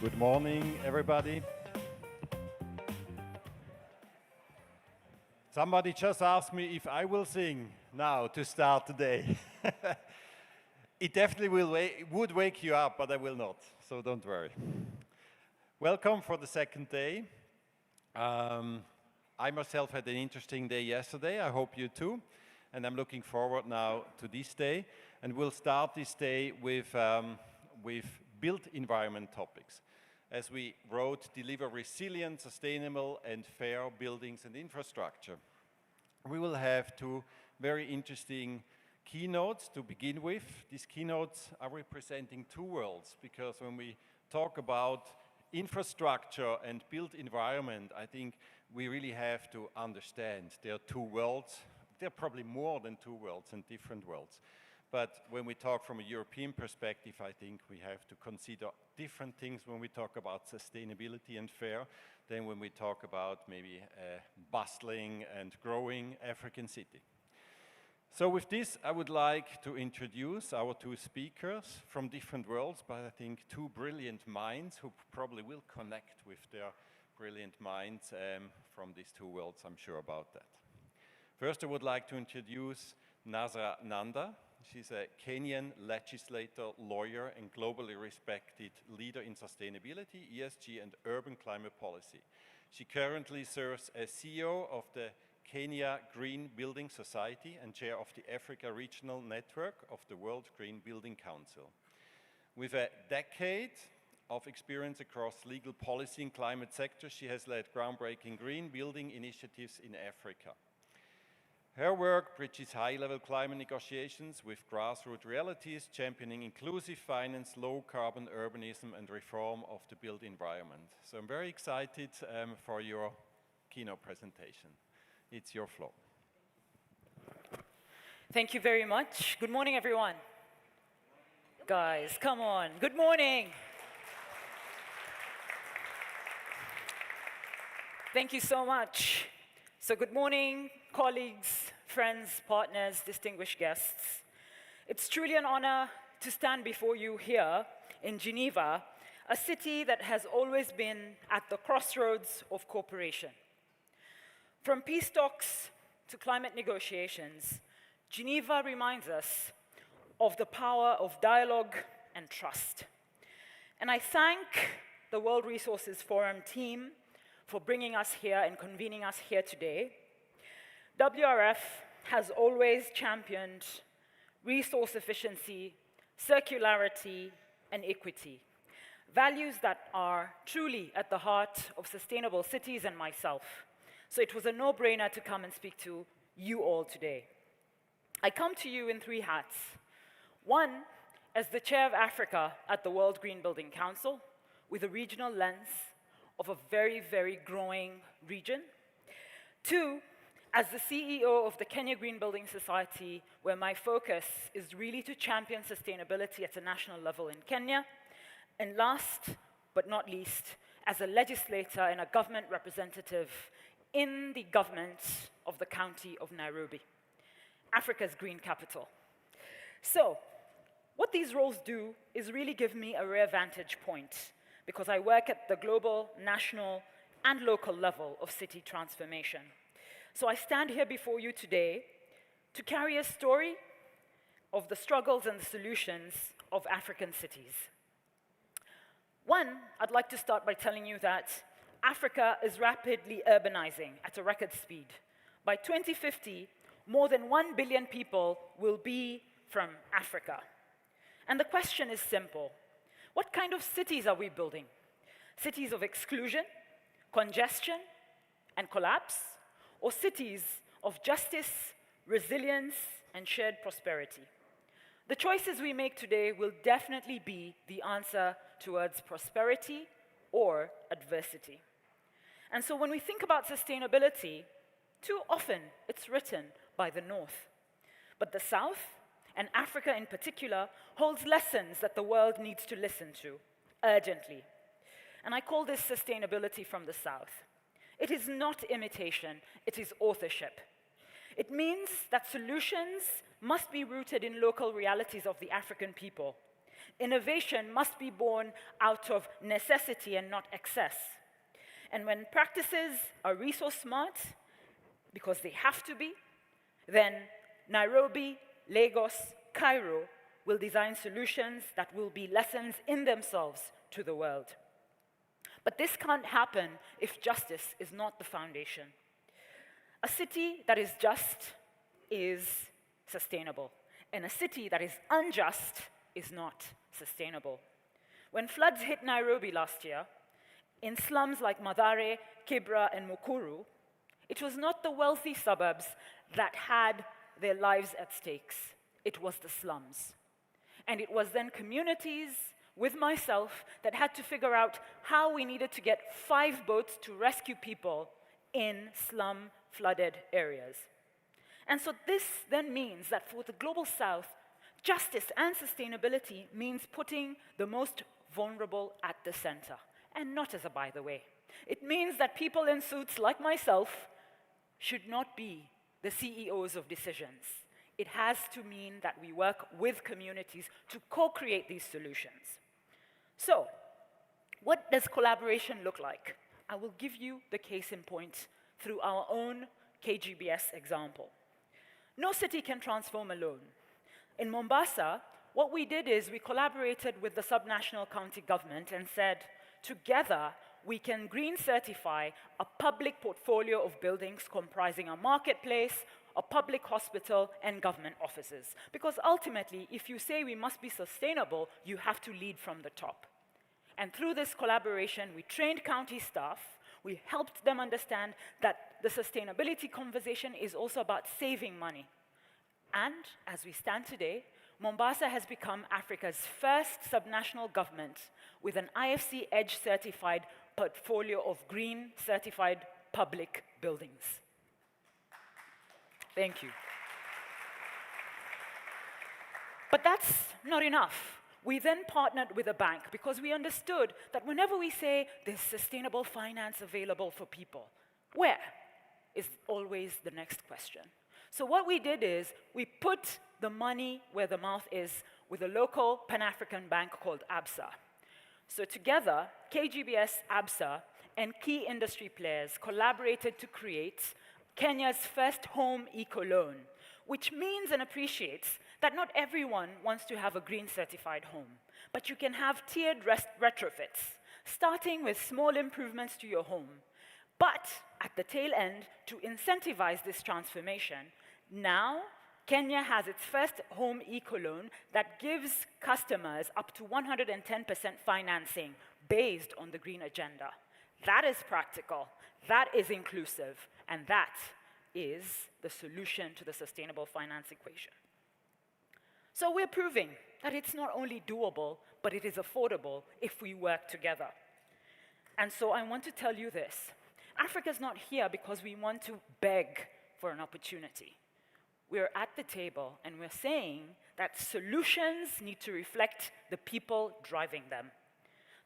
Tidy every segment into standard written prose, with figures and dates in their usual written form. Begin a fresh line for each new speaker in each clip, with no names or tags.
Good morning, everybody. Somebody just asked me if I will sing now to start the day. It definitely would wake you up, but I will not, so don't worry. Welcome for the second day. I myself had an interesting day yesterday. I hope you too. And I'm looking forward now to this day. And we'll start this day with built environment topics. As we wrote, deliver resilient, sustainable, and fair buildings and infrastructure. We will have two very interesting keynotes to begin with. These keynotes are representing two worlds, because when we talk about infrastructure and built environment, I think we really have to understand there are two worlds. There are probably more than two worlds and different worlds. But when we talk from a European perspective, I think we have to consider different things when we talk about sustainability and fair than when we talk about maybe a bustling and growing African city. So with this, I would like to introduce our two speakers from different worlds, but I think two brilliant minds who probably will connect with their brilliant minds from these two worlds. I'm sure about that. First, I would like to introduce Nasra Nanda. She's a Kenyan legislator, lawyer, and globally respected leader in sustainability, ESG, and urban climate policy. She currently serves as CEO of the Kenya Green Building Society and chair of the Africa Regional Network of the World Green Building Council. With a decade of experience across legal policy and climate sectors, she has led groundbreaking green building initiatives in Africa. Her work bridges high-level climate negotiations with grassroots realities, championing inclusive finance, low-carbon urbanism, and reform of the built environment. So I'm very excited for your keynote presentation. It's your floor.
Thank you very much. Good morning, everyone. Guys, come on. Good morning. Thank you so much. So good morning, colleagues, friends, partners, distinguished guests. It's truly an honor to stand before you here in Geneva, a city that has always been at the crossroads of cooperation. From peace talks to climate negotiations, Geneva reminds us of the power of dialogue and trust. And I thank the World Resources Forum team for bringing us here and convening us here today. WRF has always championed resource efficiency, circularity, and equity, values that are truly at the heart of sustainable cities and myself. So it was a no-brainer to come and speak to you all today. I come to you in three hats. One, as the chair of Africa at the World Green Building Council, with a regional lens of a very, very growing region. Two, as the CEO of the Kenya Green Building Society, where my focus is really to champion sustainability at a national level in Kenya. And last but not least, as a legislator and a government representative in the government of the county of Nairobi, Africa's green capital. So, what these roles do is really give me a rare vantage point, because I work at the global, national, and local level of city transformation. So I stand here before you today to carry a story of the struggles and the solutions of African cities. One, I'd like to start by telling you that Africa is rapidly urbanizing at a record speed. By 2050, more than 1 billion people will be from Africa. And the question is simple. What kind of cities are we building? Cities of exclusion, congestion, and collapse? Or cities of justice, resilience, and shared prosperity? The choices we make today will definitely be the answer towards prosperity or adversity. And so when we think about sustainability, too often it's written by the North. But the South, and Africa in particular, holds lessons that the world needs to listen to urgently. And I call this sustainability from the South. It is not imitation, it is authorship. It means that solutions must be rooted in local realities of the African people, Innovation must be born out of necessity and not excess. And when practices are resource smart, because they have to be, then Nairobi, Lagos, Cairo will design solutions that will be lessons in themselves to the world. But this can't happen if justice is not the foundation. A city that is just is sustainable, and a city that is unjust is not sustainable. When floods hit Nairobi last year, in slums like Mathare, Kibra, and Mukuru, it was not the wealthy suburbs that had their lives at stakes. It was the slums. And it was then communities, with myself, that had to figure out how we needed to get 5 boats to rescue people in slum-flooded areas. And so this then means that for the Global South, justice and sustainability means putting the most vulnerable at the center, and not as a by the way. It means that people in suits like myself should not be the CEOs of decisions. It has to mean that we work with communities to co-create these solutions. So, what does collaboration look like? I will give you the case in point through our own KGBS example. No city can transform alone. In Mombasa, what we did is we collaborated with the subnational county government and said, together, we can green certify a public portfolio of buildings comprising a marketplace, a public hospital, and government offices. Because ultimately, if you say we must be sustainable, you have to lead from the top. And through this collaboration, we trained county staff, we helped them understand that the sustainability conversation is also about saving money. And as we stand today, Mombasa has become Africa's first subnational government with an IFC EDGE certified portfolio of green certified public buildings. Thank you. But that's not enough. We then partnered with a bank because we understood that whenever we say there's sustainable finance available for people, where is always the next question. So what we did is we put the money where the mouth is with a local Pan-African bank called ABSA. So together, KGBS, ABSA, and key industry players collaborated to create Kenya's first home eco-loan, which means and appreciates that not everyone wants to have a green certified home, but you can have tiered retrofits, starting with small improvements to your home. But at the tail end, to incentivize this transformation, now Kenya has its first home eco-loan that gives customers up to 110% financing based on the green agenda. That is practical, that is inclusive, and that is the solution to the sustainable finance equation. So we're proving that it's not only doable, but it is affordable if we work together. And so I want to tell you this. Africa's not here because we want to beg for an opportunity. We're at the table and we're saying that solutions need to reflect the people driving them.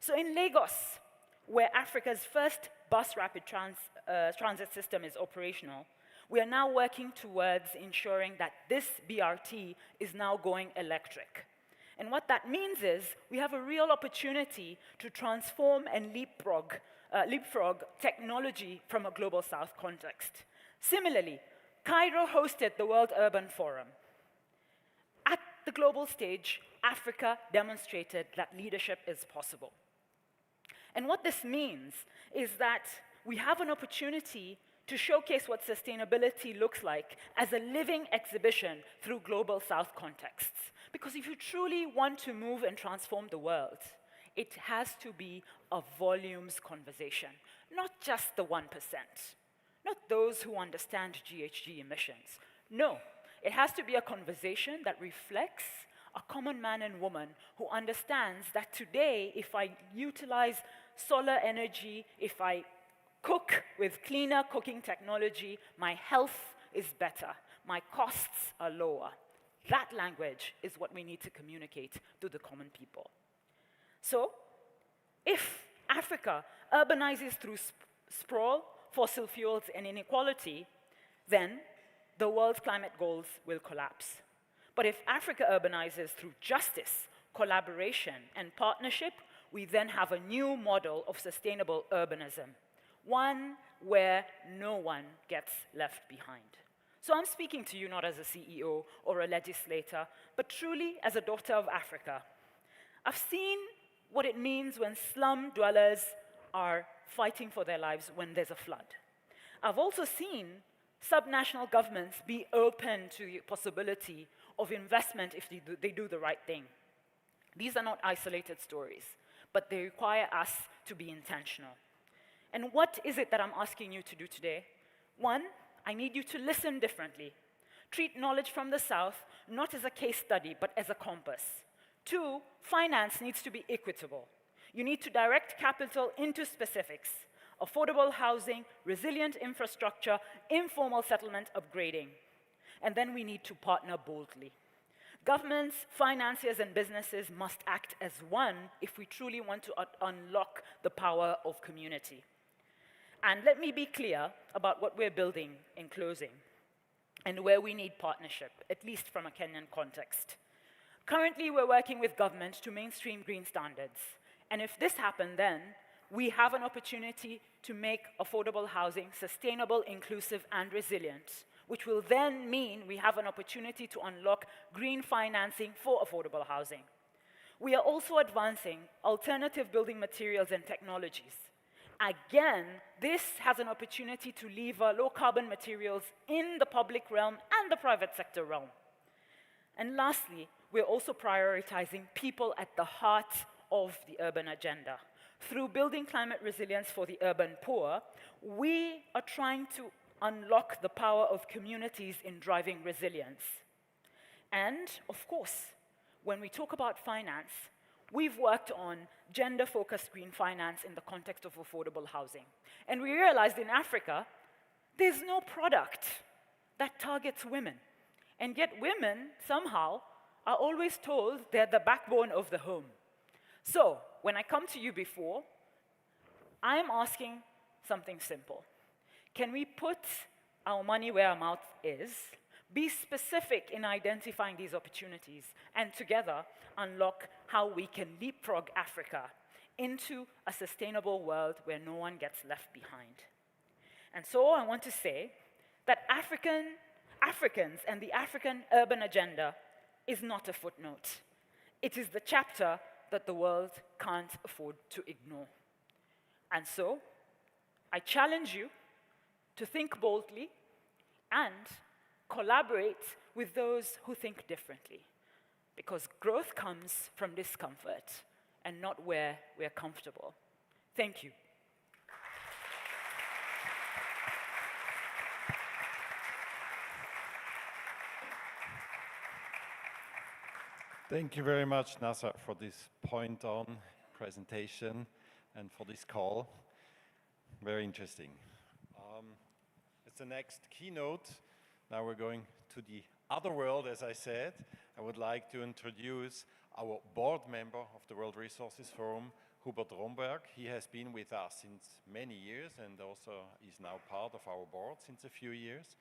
So in Lagos, where Africa's first bus rapid transit system is operational, we are now working towards ensuring that this BRT is now going electric. And what that means is we have a real opportunity to transform and leapfrog technology from a Global South context. Similarly, Cairo hosted the World Urban Forum. At the global stage, Africa demonstrated that leadership is possible. And what this means is that we have an opportunity to showcase what sustainability looks like as a living exhibition through Global South contexts. Because if you truly want to move and transform the world, it has to be a volumes conversation, not just the 1%, not those who understand GHG emissions. No, it has to be a conversation that reflects a common man and woman who understands that today, if I utilize solar energy, if I cook with cleaner cooking technology, my health is better, my costs are lower. That language is what we need to communicate to the common people. So, if Africa urbanizes through sprawl, fossil fuels, and inequality, then the world's climate goals will collapse. But if Africa urbanizes through justice, collaboration, and partnership, we then have a new model of sustainable urbanism, one where no one gets left behind. So I'm speaking to you not as a CEO or a legislator, but truly as a daughter of Africa. I've seen what it means when slum dwellers are fighting for their lives when there's a flood. I've also seen subnational governments be open to the possibility of investment if they do the right thing. These are not isolated stories, but they require us to be intentional. And what is it that I'm asking you to do today? One, I need you to listen differently. Treat knowledge from the South not as a case study, but as a compass. Two, finance needs to be equitable. You need to direct capital into specifics: affordable housing, resilient infrastructure, informal settlement upgrading. And then we need to partner boldly. Governments, financiers, and businesses must act as one if we truly want to unlock the power of community. And let me be clear about what we're building in closing and where we need partnership, at least from a Kenyan context. Currently, we're working with government to mainstream green standards. And if this happened, then we have an opportunity to make affordable housing sustainable, inclusive, and resilient, which will then mean we have an opportunity to unlock green financing for affordable housing. We are also advancing alternative building materials and technologies. Again, this has an opportunity to lever low-carbon materials in the public realm and the private sector realm. And lastly, we're also prioritizing people at the heart of the urban agenda. Through building climate resilience for the urban poor, we are trying to unlock the power of communities in driving resilience. And, of course, when we talk about finance, we've worked on gender-focused green finance in the context of affordable housing. And we realized in Africa, there's no product that targets women. And yet women, somehow, are always told they're the backbone of the home. So, when I come to you before, I'm asking something simple. Can we put our money where our mouth is, be specific in identifying these opportunities, and together unlock how we can leapfrog Africa into a sustainable world where no one gets left behind? And so I want to say that Africans and the African urban agenda is not a footnote. It is the chapter that the world can't afford to ignore. And so, I challenge you to think boldly and collaborate with those who think differently, because growth comes from discomfort and not where we're comfortable. Thank you.
Thank you very much, Nasra, for this point-on presentation and for this call. Very interesting. It's the next keynote. Now we're going to the other world, as I said. I would like to introduce our board member of the World Resources Forum, Hubert Rhomberg. He has been with us since many years and also is now part of our board since a few years.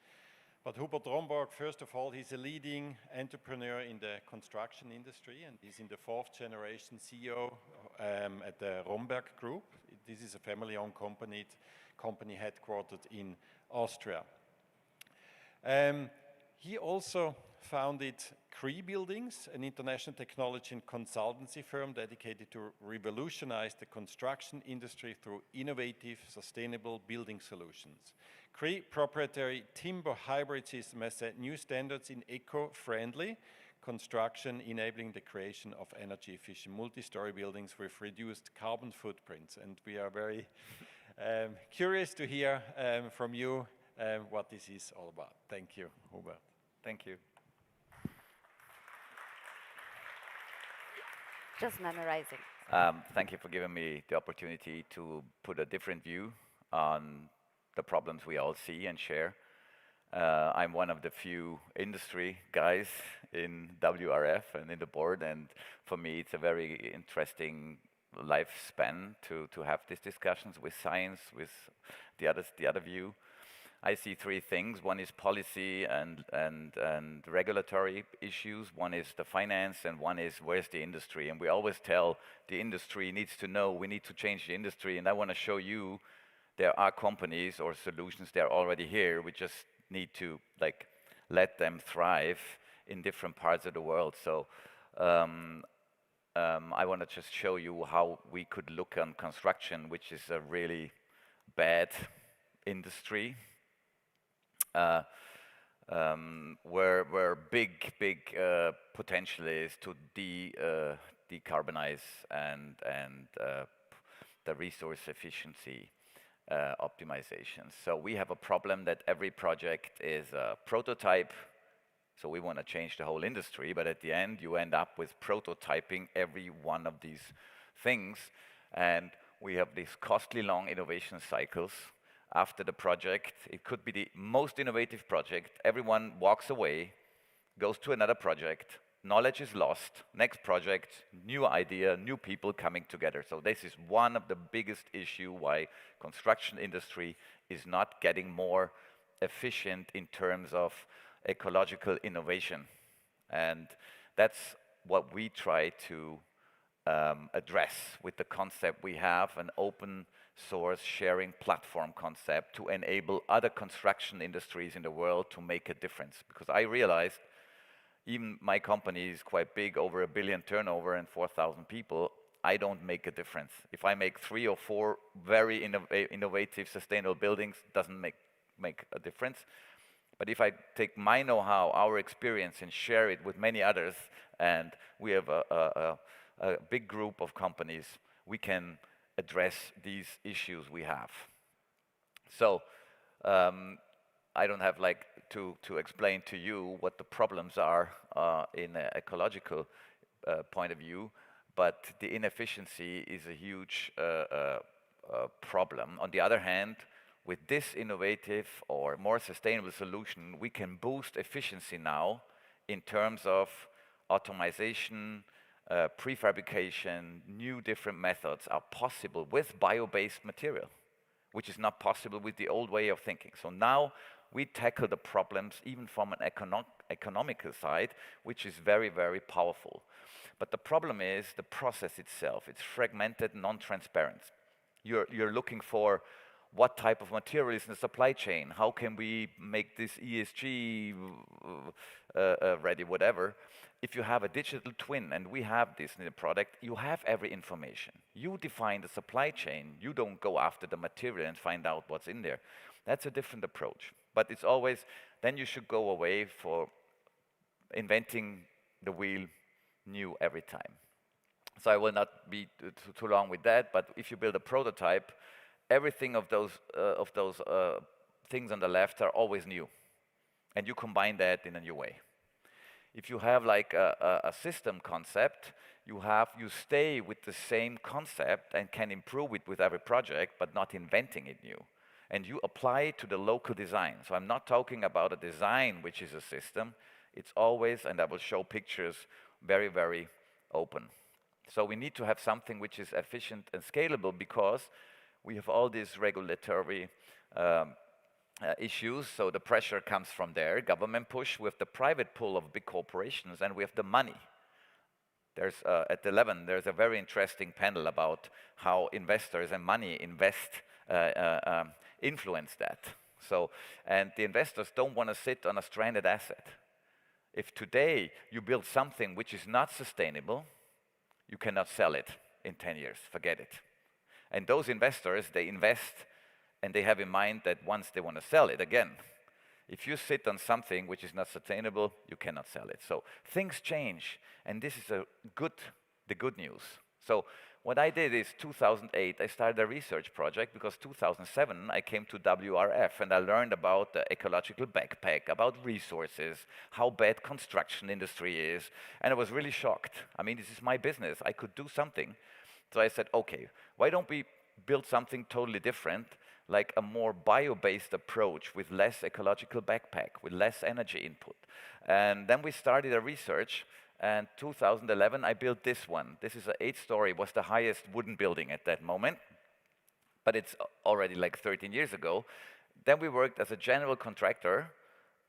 But Hubert Rhomberg, first of all, he's a leading entrepreneur in the construction industry, and he's in the fourth generation CEO at the Rhomberg Group. This is a family-owned company headquartered in Austria. He also founded CREE Buildings, an international technology and consultancy firm dedicated to revolutionize the construction industry through innovative, sustainable building solutions. CREE proprietary timber hybrid system has set new standards in eco-friendly construction, enabling the creation of energy-efficient multi-story buildings with reduced carbon footprints. And we are very curious to hear from you what this is all about. Thank you, Hubert.
Thank you.
Just memorizing.
Thank you for giving me the opportunity to put a different view on the problems we all see and share. I'm one of the few industry guys in WRF and in the board, and for me it's a very interesting lifespan to have these discussions with science, with the other view. I see three things. One is policy and regulatory issues. One is the finance, and one is where's the industry. And we always tell the industry needs to know, we need to change the industry. And I want to show you there are companies or solutions that are already here. We just need to like let them thrive in different parts of the world. So I want to just show you how we could look on construction, which is a really bad industry, where big potential is to decarbonize and the resource efficiency optimization. So we have a problem that every project is a prototype. So we want to change the whole industry, but at the end you end up with prototyping every one of these things, and we have these costly long innovation cycles after the project. It could be the most innovative project. Everyone walks away, goes to another project, knowledge is lost, next project, new idea, new people coming together. So this is one of the biggest issue why construction industry is not getting more efficient in terms of ecological innovation. And that's what we try to address with the concept. We have an open source sharing platform concept to enable other construction industries in the world to make a difference. Because I realized even my company is quite big, over $1 billion turnover and 4,000 people, I don't make a difference. If I make 3 or 4 very innovative, sustainable buildings, doesn't make a difference. But if I take my know-how, our experience, and share it with many others, and we have a big group of companies, we can address these issues we have. So I don't have like to explain to you what the problems are in an ecological point of view, but the inefficiency is a huge problem. On the other hand, with this innovative or more sustainable solution, we can boost efficiency now in terms of automation, prefabrication. New different methods are possible with bio-based material, which is not possible with the old way of thinking. So now we tackle the problems even from an economical side, which is very, very powerful. But the problem is the process itself. It's fragmented, non-transparent. You're looking for what type of material is in the supply chain? How can we make this ESG ready, whatever? If you have a digital twin, and we have this in the product, you have every information. You define the supply chain. You don't go after the material and find out what's in there. That's a different approach. But it's always, then you should go away for inventing the wheel new every time. So I will not be too long with that, but if you build a prototype, everything of those things on the left are always new, and you combine that in a new way. If you have like a system concept, you stay with the same concept and can improve it with every project, but not inventing it new. And you apply it to the local design. So I'm not talking about a design which is a system. It's always, and I will show pictures, very, very open. So we need to have something which is efficient and scalable, because we have all these regulatory issues, so the pressure comes from there, government push, with the private pull of big corporations, and we have the money. There's at 11, there's a very interesting panel about how investors and money influence that. So, and the investors don't want to sit on a stranded asset. If today you build something which is not sustainable, you cannot sell it in 10 years, forget it. And those investors, they invest and they have in mind that once they want to sell it again, if you sit on something which is not sustainable, you cannot sell it. So things change, and this is the good news. So what I did is 2008, I started a research project, because 2007 I came to WRF and I learned about the ecological backpack, about resources, how bad construction industry is, and I was really shocked. I mean, this is my business, I could do something. So I said, okay, why don't we build something totally different, like a more bio-based approach with less ecological backpack, with less energy input. And then we started a research, and 2011 I built this one. This is an 8-story, was the highest wooden building at that moment, but it's already like 13 years ago. then we worked as a general contractor,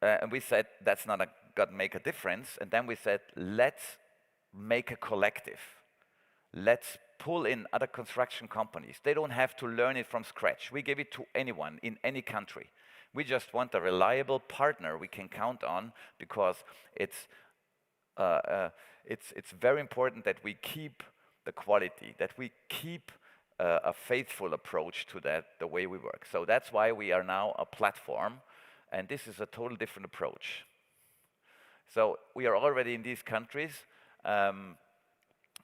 and we said, that's not gonna make a difference. And then we said, let's make a collective. Let's pull in other construction companies. They don't have to learn it from scratch. We give it to anyone in any country. We just want a reliable partner we can count on, because it's very important that we keep the quality, that we keep a faithful approach to that, the way we work. So that's why we are now a platform, and this is a total different approach. So we are already in these countries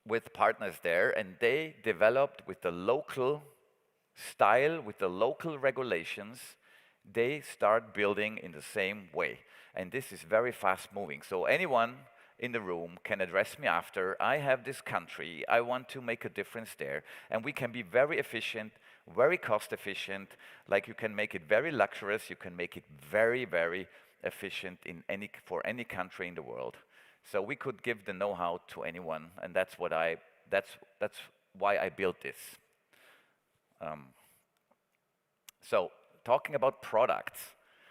with partners there, and they developed with the local style, with the local regulations, they start building in the same way. And this is very fast moving. So anyone in the room can address me after. I have this country, I want to make a difference there. And we can be very efficient, very cost efficient, like you can make it very luxurious, you can make it very, very efficient for any country in the world. So we could give the know-how to anyone, and that's why I built this. So talking about products,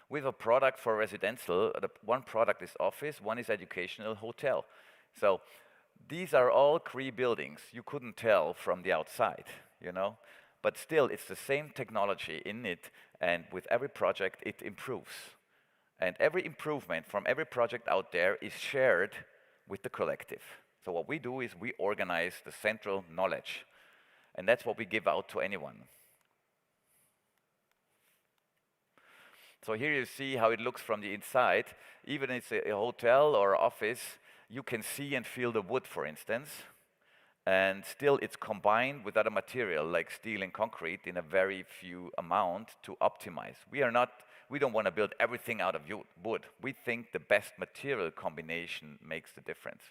we have a product for residential. One product is office, one is educational, hotel. So these are all CREE buildings. You couldn't tell from the outside, you know, but still it's the same technology in it, and with every project it improves. And every improvement from every project out there is shared with the collective. So what we do is we organize the central knowledge, and that's what we give out to anyone. So here you see how it looks from the inside. Even if it's a hotel or office, you can see and feel the wood, for instance, and still it's combined with other material like steel and concrete in a very few amount to optimize. We don't want to build everything out of wood. We think the best material combination makes the difference.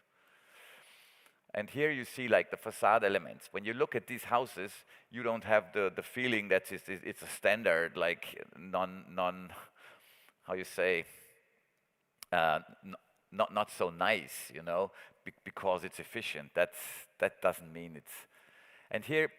And here you see like the facade elements. When you look at these houses, you don't have the feeling that it's a standard, like how you say, not so nice, you know, because it's efficient. That doesn't mean it's. And here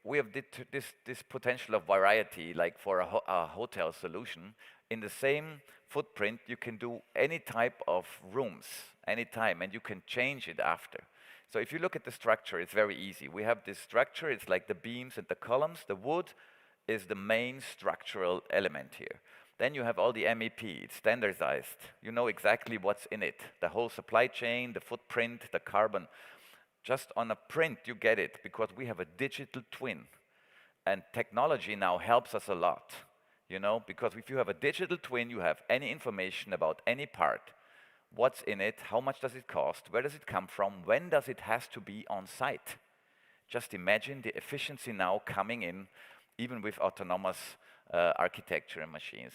we have this potential of variety, like for a hotel solution. In the same footprint, you can do any type of rooms, anytime, and you can change it after. So if you look at the structure, it's very easy. We have this structure, it's like the beams and the columns. The wood is the main structural element here. Then you have all the MEP, it's standardized. You know exactly what's in it. The whole supply chain, the footprint, the carbon. Just on a print, you get it, because we have a digital twin. And technology now helps us a lot, you know, because if you have a digital twin, you have any information about any part. What's in it, how much does it cost, where does it come from, when does it have to be on site? Just imagine the efficiency now coming in, even with autonomous architecture and machines.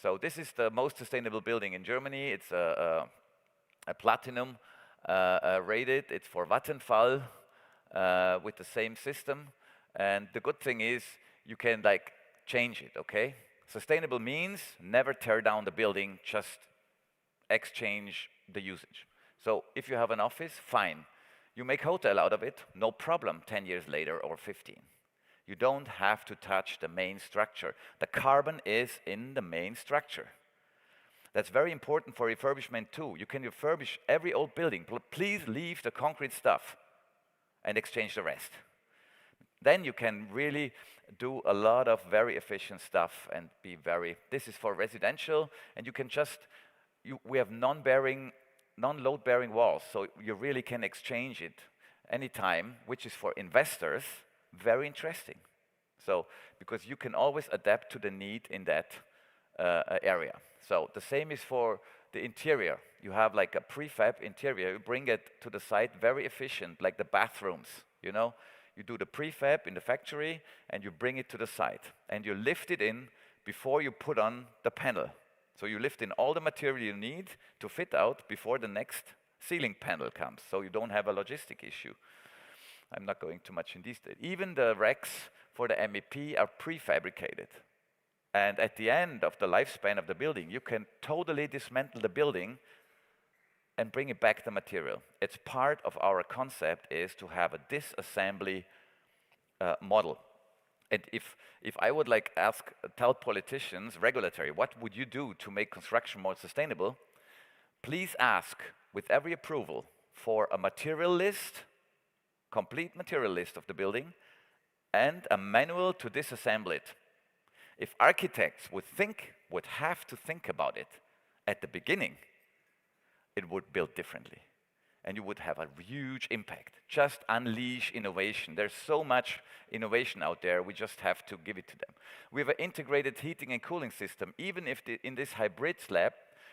So this is the most sustainable building in Germany. It's a platinum rated. It's for Vattenfall with the same system. And the good thing is you can like change it, okay? Sustainable means never tear down the building, just exchange the usage. So if you have an office, fine. You make hotel out of it, no problem, 10 years later or 15. You don't have to touch the main structure. The carbon is in the main structure. That's very important for refurbishment too. You can refurbish every old building. Please leave the concrete stuff and exchange the rest. Then you can really do a lot of very efficient stuff and be very, this is for residential, and you can just, we have non-load-bearing walls, so you really can exchange it anytime, which is for investors very interesting. So, because you can always adapt to the need in that area. So the same is for the interior. You have like a prefab interior, you bring it to the site, very efficient, like the bathrooms, you know. You do the prefab in the factory and you bring it to the site. And you lift it in before you put on the panel. So you lift in all the material you need to fit out before the next ceiling panel comes. So you don't have a logistic issue. I'm not going too much in detail. Even the racks for the MEP are prefabricated. And at the end of the lifespan of the building, you can totally dismantle the building and bring it back the material. It's part of our concept is to have a disassembly model. And if I would like tell politicians, regulatory, what would you do to make construction more sustainable? Please ask with every approval for a material list, complete material list of the building, and a manual to disassemble it. If architects would have to think about it at the beginning, it would build differently. And you would have a huge impact. Just unleash innovation. There's so much innovation out there, we just have to give it to them. We have an integrated heating and cooling system. Even if in this hybrid slab,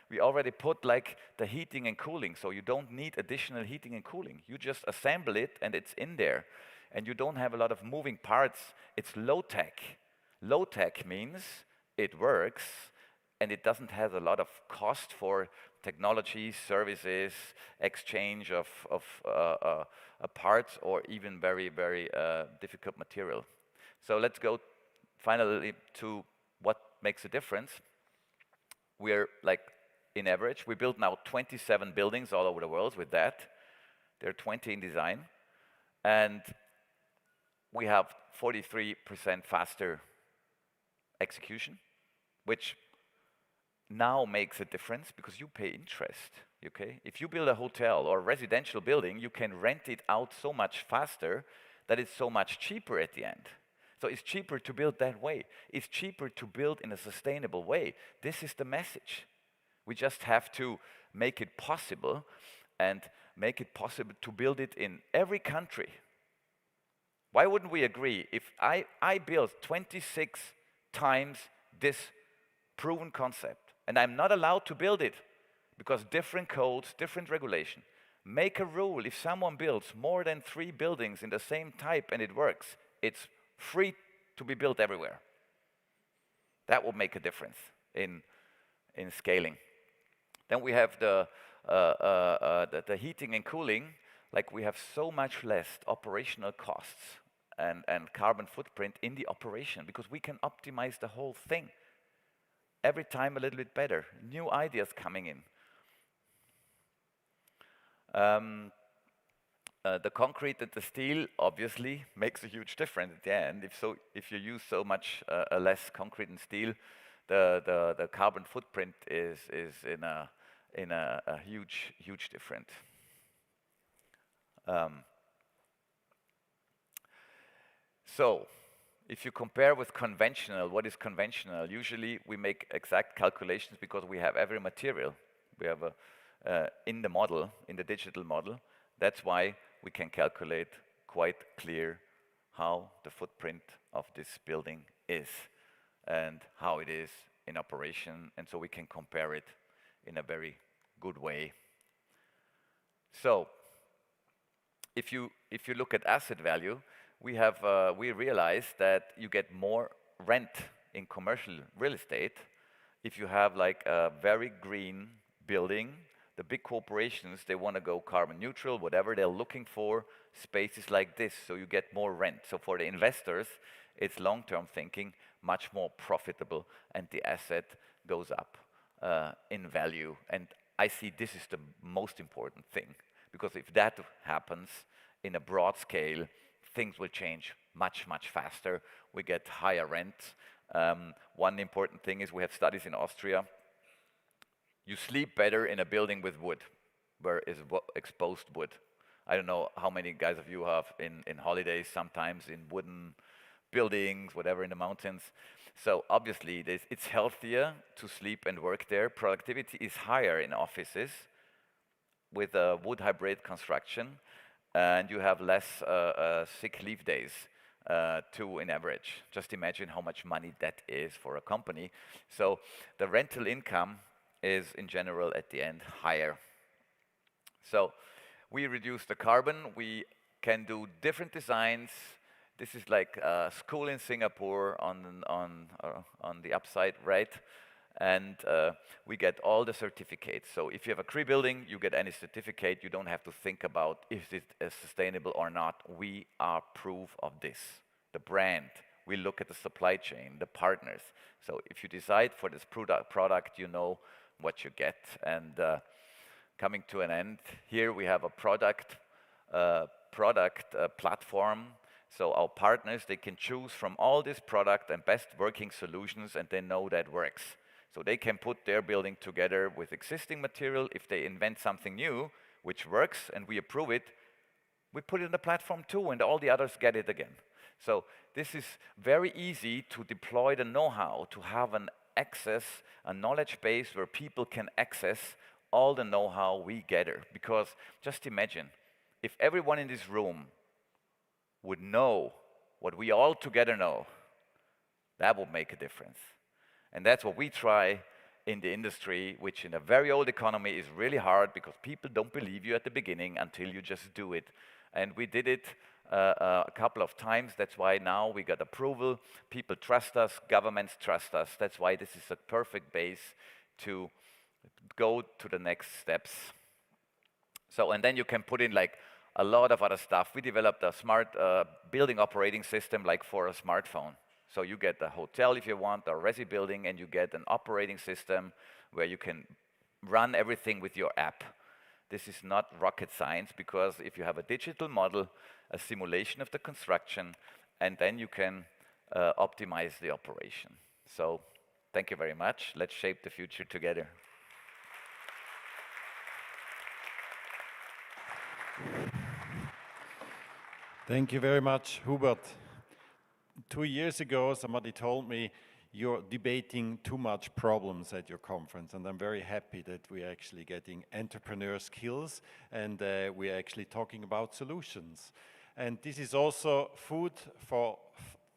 we already put like the heating and cooling, so you don't need additional heating and cooling. You just assemble it and it's in there. And you don't have a lot of moving parts. It's low tech. Low tech means it works and it doesn't have a lot of cost for technology, services, exchange of parts, or even very, very difficult material. So let's go finally to what makes a difference. We're like, in average, we build now 27 buildings all over the world with that. There are 20 in design. And we have 43% faster execution, which now makes a difference because you pay interest, okay? If you build a hotel or a residential building, you can rent it out so much faster that it's so much cheaper at the end. So it's cheaper to build that way. It's cheaper to build in a sustainable way. This is the message. We just have to make it possible, and make it possible to build it in every country. Why wouldn't we agree if I build 26 times this proven concept, and I'm not allowed to build it because different codes, different regulation. Make a rule, if someone builds more than 3 buildings in the same type and it works, it's free to be built everywhere. That will make a difference in scaling. Then we have the heating and cooling. Like, we have so much less operational costs and carbon footprint in the operation because we can optimize the whole thing. Every time a little bit better, new ideas coming in. The concrete and the steel obviously makes a huge difference at the end. If you use so much less concrete and steel, the carbon footprint is in a huge difference. So, if you compare with conventional, what is conventional? Usually we make exact calculations because we have every material. We have in the model, in the digital model. That's why we can calculate quite clear how the footprint of this building is and how it is in operation, and so we can compare it in a very good way. So, if you look at asset value, we realize that you get more rent in commercial real estate if you have like a very green building. The big corporations, they want to go carbon neutral, whatever they're looking for, spaces like this, so you get more rent. So for the investors, it's long-term thinking, much more profitable, and the asset goes up in value. And I see this is the most important thing, because if that happens in a broad scale, things will change much faster. We get higher rent. One important thing is we have studies in Austria. You sleep better in a building with wood, where is exposed wood. I don't know how many guys of you have in holidays, sometimes in wooden buildings, whatever, in the mountains. So obviously it's healthier to sleep and work there. Productivity is higher in offices with a wood hybrid construction, and you have less sick leave days too in average. Just imagine how much money that is for a company. So the rental income is in general at the end higher. So we reduce the carbon, we can do different designs. This is like a school in Singapore on the upside right, and we get all the certificates. So if you have a CREE building, you get any certificate. You don't have to think about if it is sustainable or not. We are proof of this. The brand, we look at the supply chain, the partners. So if you decide for this product, you know what you get. And coming to an end, here we have a product platform So our partners, they can choose from all this product and best working solutions, and they know that works. So they can put their building together with existing material. If they invent something new, which works, and we approve it, we put it in the platform too, and all the others get it again. So this is very easy to deploy the know-how, to have an access, a knowledge base where people can access all the know-how we gather. Because just imagine, if everyone in this room would know what we all together know, that would make a difference. And that's what we try in the industry, which in a very old economy is really hard because people don't believe you at the beginning until you just do it. And we did it a couple of times. That's why now we got approval. People trust us, governments trust us. That's why this is a perfect base to go to the next steps. So, and then you can put in like a lot of other stuff. We developed a smart building operating system like for a smartphone. So you get a hotel if you want, a resi building, and you get an operating system where you can run everything with your app. This is not rocket science, because if you have a digital model, a simulation of the construction, and then you can optimize the operation. So thank you very much. Let's shape the future together.
Thank you very much, Hubert. 2 years ago, somebody told me, you're debating too much problems at your conference, and I'm very happy that we're actually getting entrepreneur skills, and we're actually talking about solutions. And this is also food for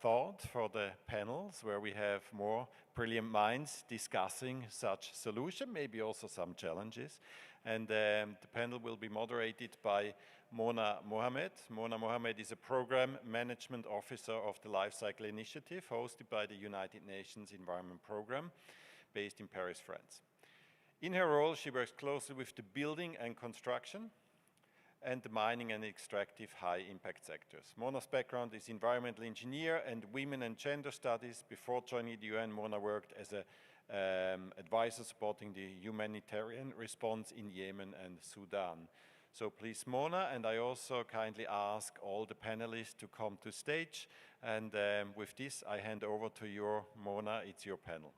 thought for the panels, where we have more brilliant minds discussing such solution, maybe also some challenges. And the panel will be moderated by Mona Mohamed. Mona Mohamed is a Program Management Officer of the Lifecycle Initiative, hosted by the United Nations Environment Programme, based in Paris, France. In her role, she works closely with the building and construction and the mining and extractive high-impact sectors. Mona's background is environmental engineer and women and gender studies. Before joining the UN, Mona worked as an advisor supporting the humanitarian response in Yemen and Sudan. So please, Mona, and I also kindly ask all the panelists to come to stage. And with this, I hand over to you, Mona. It's your panel.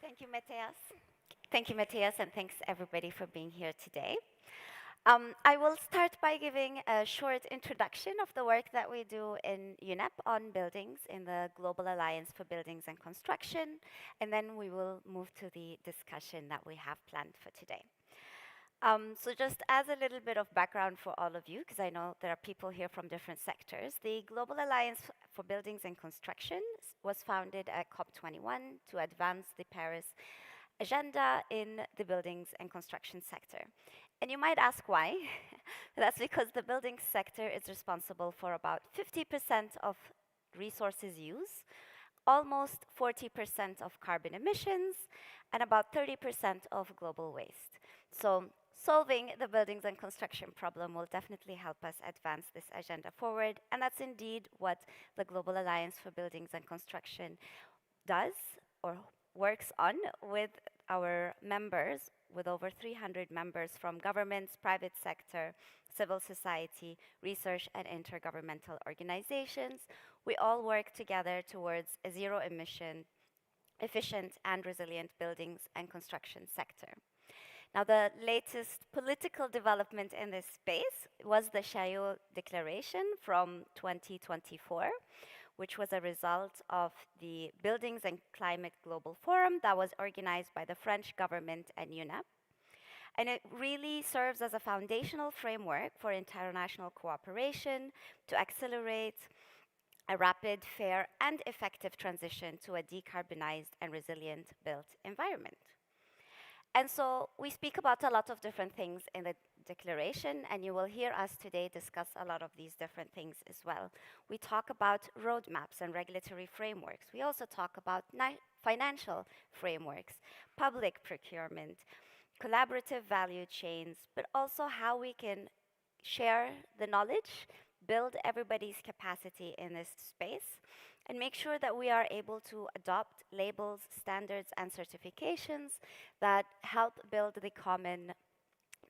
Thank you, Matthias. Thank you, Matthias, and thanks everybody for being here today. I will start by giving a short introduction of the work that we do in UNEP on buildings in the Global Alliance for Buildings and Construction, and then we will move to the discussion that we have planned for today. So just as a little bit of background for all of you, because I know there are people here from different sectors, the Global Alliance for Buildings and Construction was founded at COP21 to advance the Paris agenda in the buildings and construction sector. And you might ask why. That's because the building sector is responsible for about 50% of resources use, almost 40% of carbon emissions, and about 30% of global waste. So solving the buildings and construction problem will definitely help us advance this agenda forward, and that's indeed what the Global Alliance for Buildings and Construction does or works on with our members, with over 300 members from governments, private sector, civil society, research, and intergovernmental organizations. We all work together towards a zero-emission, efficient, and resilient buildings and construction sector. Now, the latest political development in this space was the Chaillot Declaration from 2024, which was a result of the Buildings and Climate Global Forum that was organized by the French government and UNEP. And it really serves as a foundational framework for international cooperation to accelerate a rapid, fair, and effective transition to a decarbonized and resilient built environment. And so we speak about a lot of different things in the declaration, and you will hear us today discuss a lot of these different things as well. We talk about roadmaps and regulatory frameworks. We also talk about financial frameworks, public procurement, collaborative value chains, but also how we can share the knowledge, build everybody's capacity in this space, and make sure that we are able to adopt labels, standards, and certifications that help build the common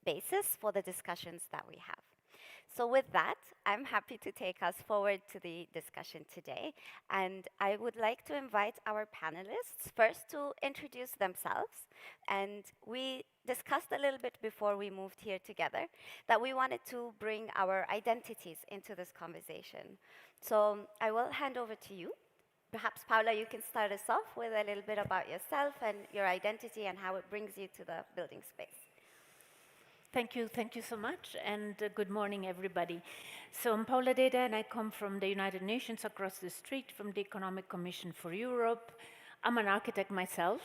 basis for the discussions that we have. So with that, I'm happy to take us forward to the discussion today. And I would like to invite our panelists first to introduce themselves. And we discussed a little bit before we moved here together that we wanted to bring our identities into this conversation. So I will hand over to you. Perhaps, Paola, you can start us off with a little bit about yourself and your identity and how it brings you to the building space.
Thank you so much, and good morning, everybody. So I'm Paola Deda, and I come from the United Nations across the street from the Economic Commission for Europe. I'm an architect myself,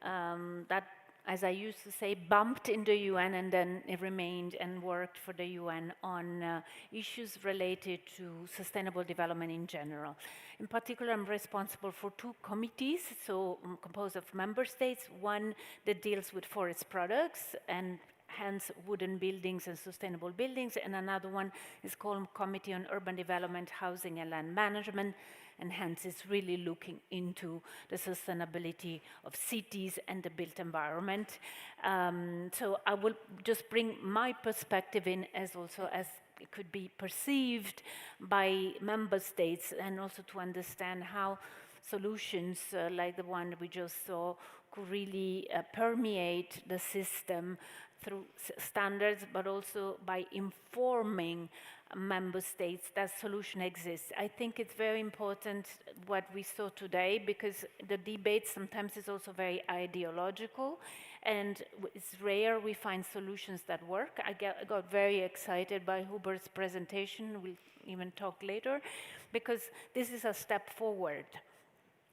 that, as I used to say, bumped in the UN and then remained and worked for the UN on issues related to sustainable development in general. In particular, I'm responsible for 2 committees, so I'm composed of member states, one that deals with forest products and hence wooden buildings and sustainable buildings, and another one is called Committee on Urban Development, Housing and Land Management, and hence is really looking into the sustainability of cities and the built environment. So I will just bring my perspective in as also as it could be perceived by member states, and also to understand how solutions like the one we just saw could really permeate the system through standards, but also by informing member states that solution exists. I think it's very important what we saw today, because the debate sometimes is also very ideological, and it's rare we find solutions that work. I got very excited by Hubert's presentation, we'll even talk later, because this is a step forward.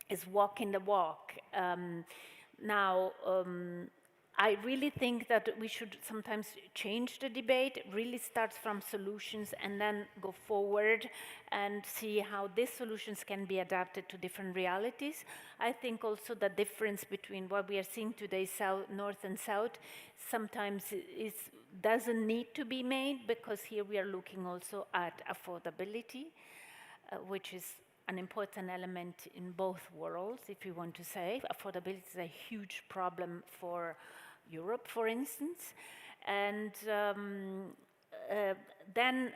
It's walking the walk. I really think that we should sometimes change the debate. It really starts from solutions and then go forward and see how these solutions can be adapted to different realities. I think also the difference between what we are seeing today, north and south, sometimes doesn't need to be made, because here we are looking also at affordability, which is an important element in both worlds, if you want to say. Affordability is a huge problem for Europe, for instance. And then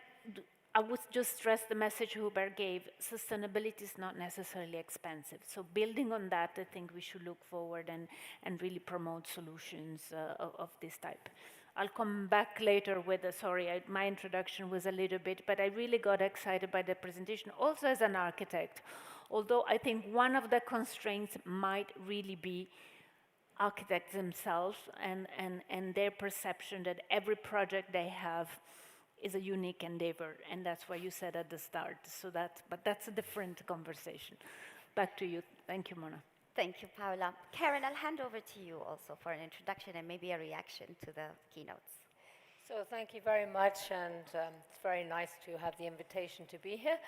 I would just stress the message Hubert gave. Sustainability is not necessarily expensive. So building on that, I think we should look forward and really promote solutions of this type. I'll come back later with my introduction was a little bit, but I really got excited by the presentation, also as an architect. Although I think one of the constraints might really be architects themselves and their perception that every project they have is a unique endeavor, and that's what you said at the start. But that's a different conversation. Back to you. Thank you, Mona.
Thank you, Paola. Karen, I'll hand over to you also for an introduction and maybe a reaction to the keynotes.
So thank you very much, and it's very nice to have the invitation to be here.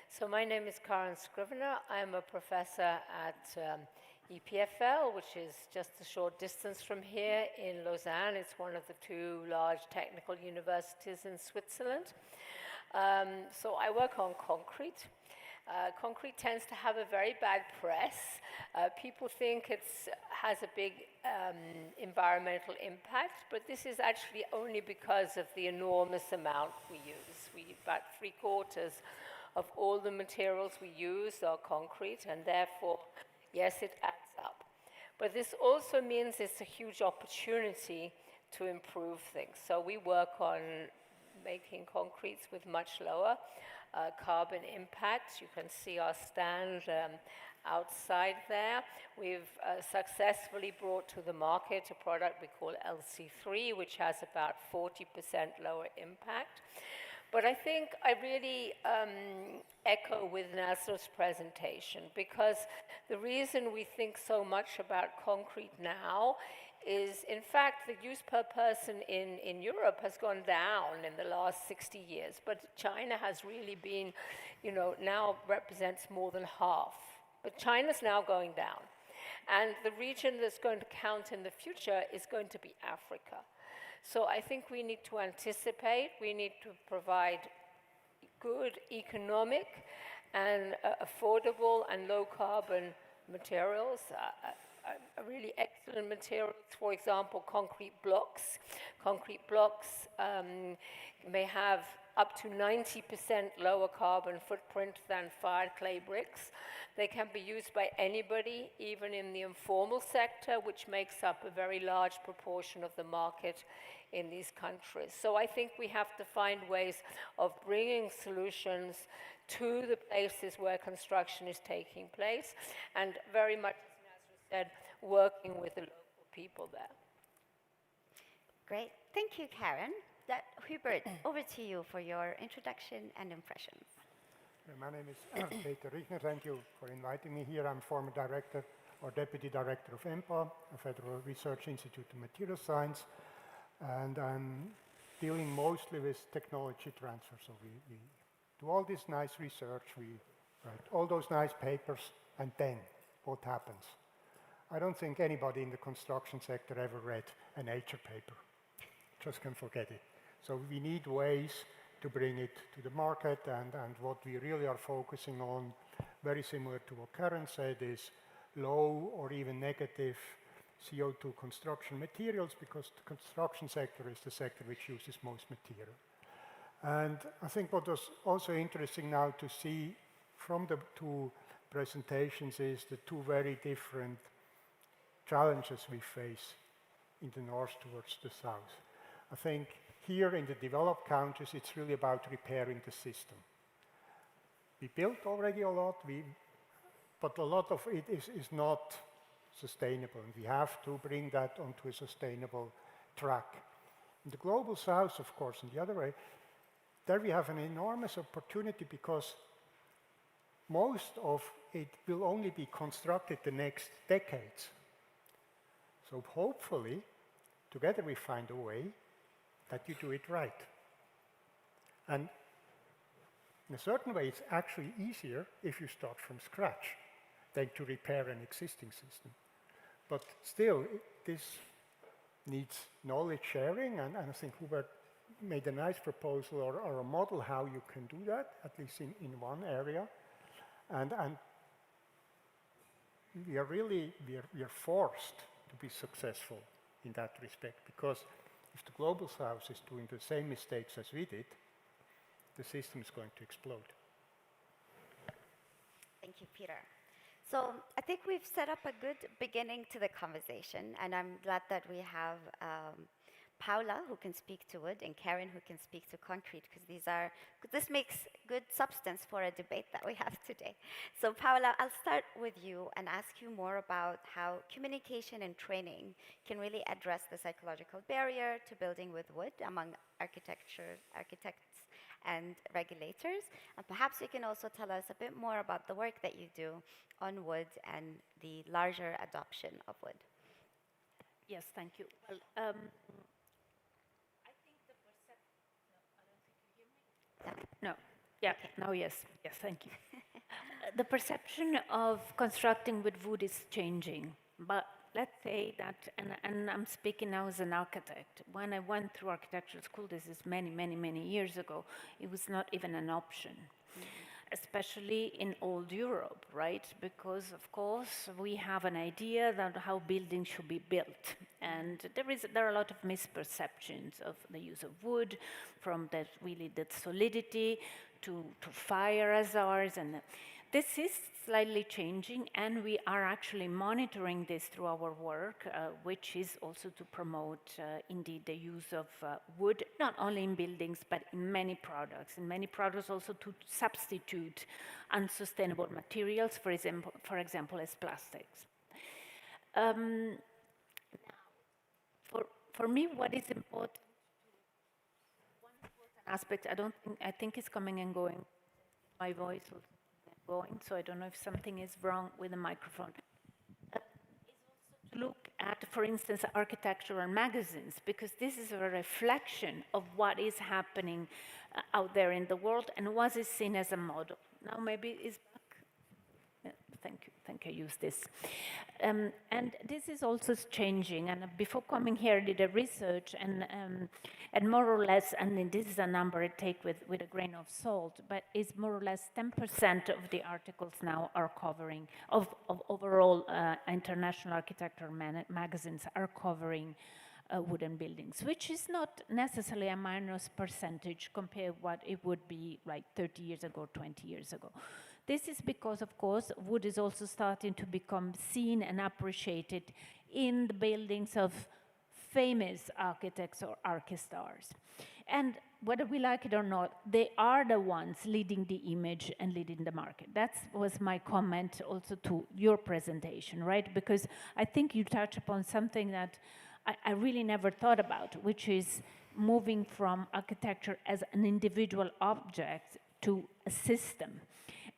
So my name is Karen Scrivener. I'm a professor at EPFL, which is just a short distance from here in Lausanne. It's one of the 2 large technical universities in Switzerland. So I work on concrete. Concrete tends to have a very bad press. People think it has a big environmental impact, but this is actually only because of the enormous amount we use. About 3/4 of all the materials we use are concrete, and therefore, yes, it adds up. But this also means it's a huge opportunity to improve things. So we work on making concretes with much lower carbon impacts. You can see our stand outside there. We've successfully brought to the market a product we call LC3, which has about 40% lower impact. But I think I really echo with Nasra's presentation, because the reason we think so much about concrete now is, in fact, the use per person in Europe has gone down in the last 60 years, but China has really been, now represents more than half. But China's now going down. And the region that's going to count in the future is going to be Africa. So I think we need to anticipate, we need to provide good economic and affordable and low carbon materials, really excellent materials. For example, concrete blocks. Concrete blocks may have up to 90% lower carbon footprint than fired clay bricks. They can be used by anybody, even in the informal sector, which makes up a very large proportion of the market in these countries. So I think we have to find ways of bringing solutions to the places where construction is taking place, and very much, as Nasra said, working with the local people there.
Great. Thank you, Karen. Hubert, over to you for your introduction and impressions.
My name is Peter Richner. Thank you for inviting me here. I'm former director or deputy director of EMPA, a Federal Research Institute of Material Science, and I'm dealing mostly with technology transfer. So we do all this nice research, we write all those nice papers, and then what happens? I don't think anybody in the construction sector ever read a Nature paper. Just can forget it. So we need ways to bring it to the market, and what we really are focusing on, very similar to what Karen said, is low or even negative CO2 construction materials, because the construction sector is the sector which uses most material. And I think what was also interesting now to see from the two presentations is the two very different challenges we face in the north towards the south. I think here in the developed countries, it's really about repairing the system. We built already a lot, but a lot of it is not sustainable, and we have to bring that onto a sustainable track. In the global south, of course, in the other way, there we have an enormous opportunity, because most of it will only be constructed the next decades. So hopefully, together we find a way that you do it right. And in a certain way, it's actually easier if you start from scratch than to repair an existing system. But still, this needs knowledge sharing, and I think Hubert made a nice proposal or a model how you can do that, at least in one area. And we are forced to be successful in that respect, because if the global south is doing the same mistakes as we did, the system is going to explode.
Thank you, Peter. So I think we've set up a good beginning to the conversation, and I'm glad that we have Paola, who can speak to wood, and Karen, who can speak to concrete, because this makes good substance for a debate that we have today. So Paola, I'll start with you and ask you more about how communication and training can really address the psychological barrier to building with wood among architects and regulators. And perhaps you can also tell us a bit more about the work that you do on wood and the larger adoption of wood.
Yes, thank you. Well, I think the perception. No, I don't think you hear me. No. Yeah. Okay. Now, yes. Yes, thank you. The perception of constructing with wood is changing, but let's say that, and I'm speaking now as an architect. When I went through architectural school, this is many years ago, it was not even an option. Especially in old Europe, right? Because of course we have an idea that how buildings should be built, and there are a lot of misperceptions of the use of wood, from that really that solidity to fire hazards, and this is slightly changing, and we are actually monitoring this through our work, which is also to promote indeed the use of wood, not only in buildings, but in many products. In many products also to substitute unsustainable materials, for example, as plastics. For me, what is important, one important aspect, I think is coming and going, my voice will going, so I don't know if something is wrong with the microphone. Is also to look at, for instance, architectural magazines, because this is a reflection of what is happening out there in the world and what is seen as a model. Now maybe it's back. Yeah, thank you. think I use this. And this is also changing. And before coming here, I did a research, and more or less, and this is a number I take with a grain of salt, but it's more or less 10% of the articles now are covering, of overall international architecture magazines are covering wooden buildings, which is not necessarily a minor percentage compared what it would be like 30 years ago, 20 years ago. This is because, of course, wood is also starting to become seen and appreciated in the buildings of famous architects or archistars. And whether we like it or not, they are the ones leading the image and leading the market. That was my comment also to your presentation, right? Because I think you touch upon something that I really never thought about, which is moving from architecture as an individual object to a system.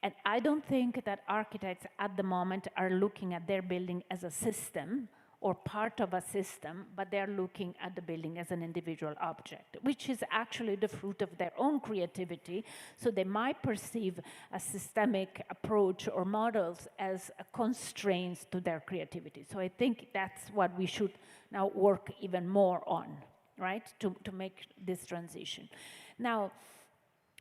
And I don't think that architects at the moment are looking at their building as a system or part of a system, but they're looking at the building as an individual object, which is actually the fruit of their own creativity. So they might perceive a systemic approach or models as a constraints to their creativity. So I think that's what we should now work even more on, right, to make this transition. Now,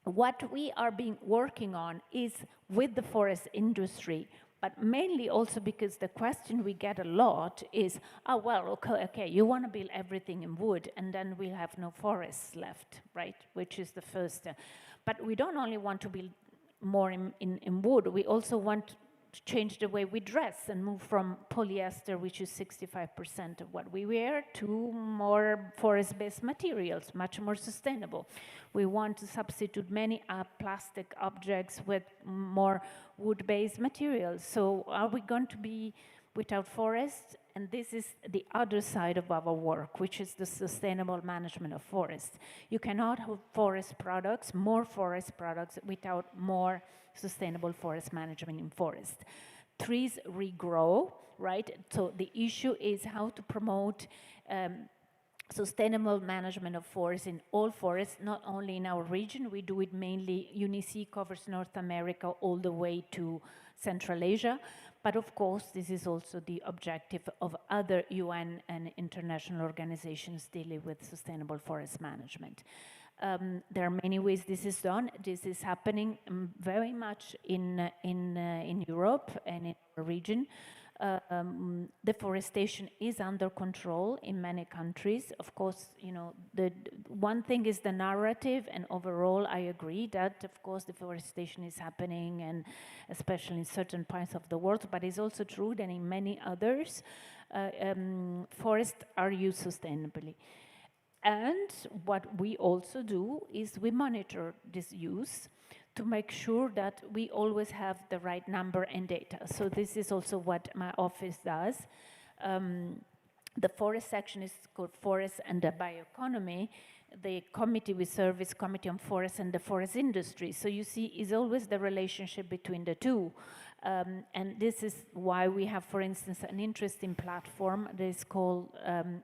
what we are working on is with the forest industry, but mainly also because the question we get a lot is, oh, well, okay, you want to build everything in wood, and then we'll have no forests left, right? Which is the first. But we don't only want to build more in wood, we also want to change the way we dress and move from polyester, which is 65% of what we wear, to more forest-based materials, much more sustainable. We want to substitute many plastic objects with more wood-based materials. So are we going to be without forests? And this is the other side of our work, which is the sustainable management of forests. You cannot have forest products, more forest products, without more sustainable forest management in forest. Trees regrow, right? So the issue is how to promote sustainable management of forests in all forests, not only in our region. We do it mainly, UNECE covers North America all the way to Central Asia. But of course, this is also the objective of other UN and international organizations dealing with sustainable forest management. There are many ways this is done. This is happening very much in Europe and in our region. Deforestation is under control in many countries. Of course, you know, the one thing is the narrative, and overall I agree that, of course, deforestation is happening, and especially in certain parts of the world, but it's also true that in many others, forests are used sustainably. And what we also do is we monitor this use to make sure that we always have the right number and data. So this is also what my office does. The forest section is called Forest and the Bioeconomy. The committee we serve is Committee on Forest and the Forest Industry. So you see, is always the relationship between the two. And this is why we have, for instance, an interesting platform that is called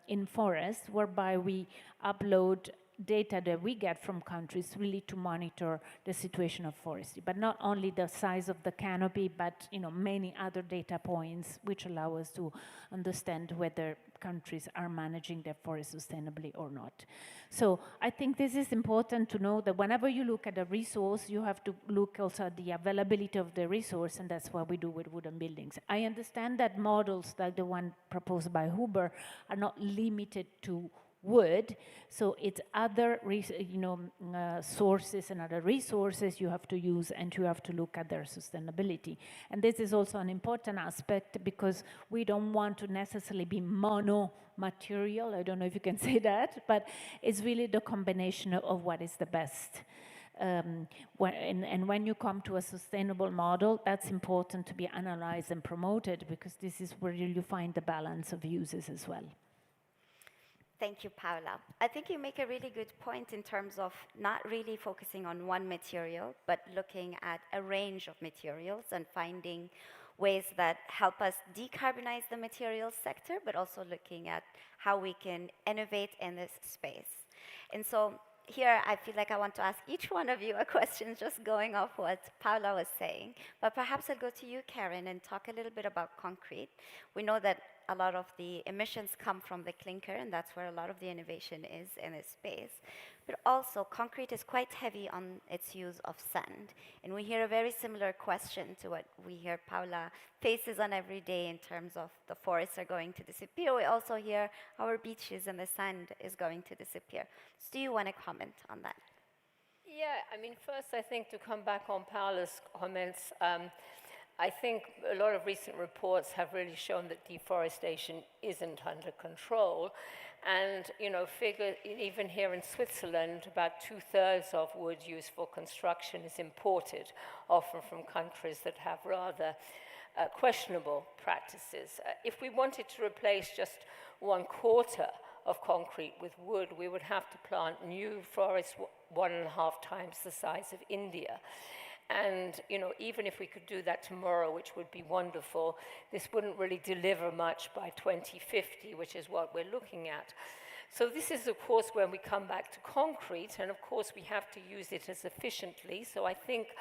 In Forest, whereby we upload data that we get from countries really to monitor the situation of forestry, but not only the size of the canopy, but many other data points which allow us to understand whether countries are managing their forest sustainably or not. So I think this is important to know that whenever you look at a resource, you have to look also at the availability of the resource, and that's what we do with wooden buildings. I understand that models like the one proposed by Hubert are not limited to wood, so it's other sources and other resources you have to use, and you have to look at their sustainability. And this is also an important aspect, because we don't want to necessarily be mono material, I don't know if you can say that, but it's really the combination of what is the best. And when you come to a sustainable model, that's important to be analyzed and promoted, because this is where you find the balance of uses as well.
Thank you, Paola. I think you make a really good point in terms of not really focusing on one material, but looking at a range of materials and finding ways that help us decarbonize the materials sector, but also looking at how we can innovate in this space. And so here I feel like I want to ask each one of you a question just going off what Paola was saying. But perhaps I'll go to you, Karen, and talk a little bit about concrete. We know that a lot of the emissions come from the clinker, and that's where a lot of the innovation is in this space. But also, concrete is quite heavy on its use of sand. And we hear a very similar question to what we hear Paola faces on every day in terms of the forests are going to disappear. We also hear our beaches and the sand is going to disappear. So do you want to comment on that?
Yeah, I mean, first I think to come back on Paola's comments, I think a lot of recent reports have really shown that deforestation isn't under control. And, you know, even here in Switzerland, about 2/3 of wood used for construction is imported, often from countries that have rather questionable practices. If we wanted to replace just 1/4 of concrete with wood, we would have to plant new forests 1.5 times the size of India. And, you know, even if we could do that tomorrow, which would be wonderful, this wouldn't really deliver much by 2050, which is what we're looking at. So this is, of course, when we come back to concrete, and of course we have to use it as efficiently. So I think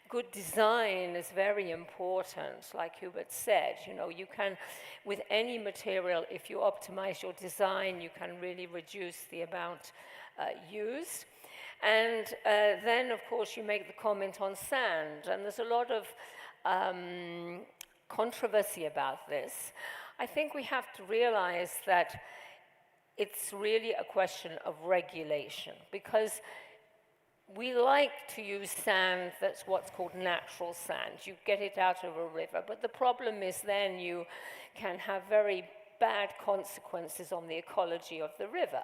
good design is very important, like Hubert said. You know, you can, with any material, if you optimize your design, you can really reduce the amount used. And then, of course, you make the comment on sand, and there's a lot of controversy about this. I think we have to realize that it's really a question of regulation, because we like to use sand that's what's called natural sand. You get it out of a river, but the problem is then you can have very bad consequences on the ecology of the river.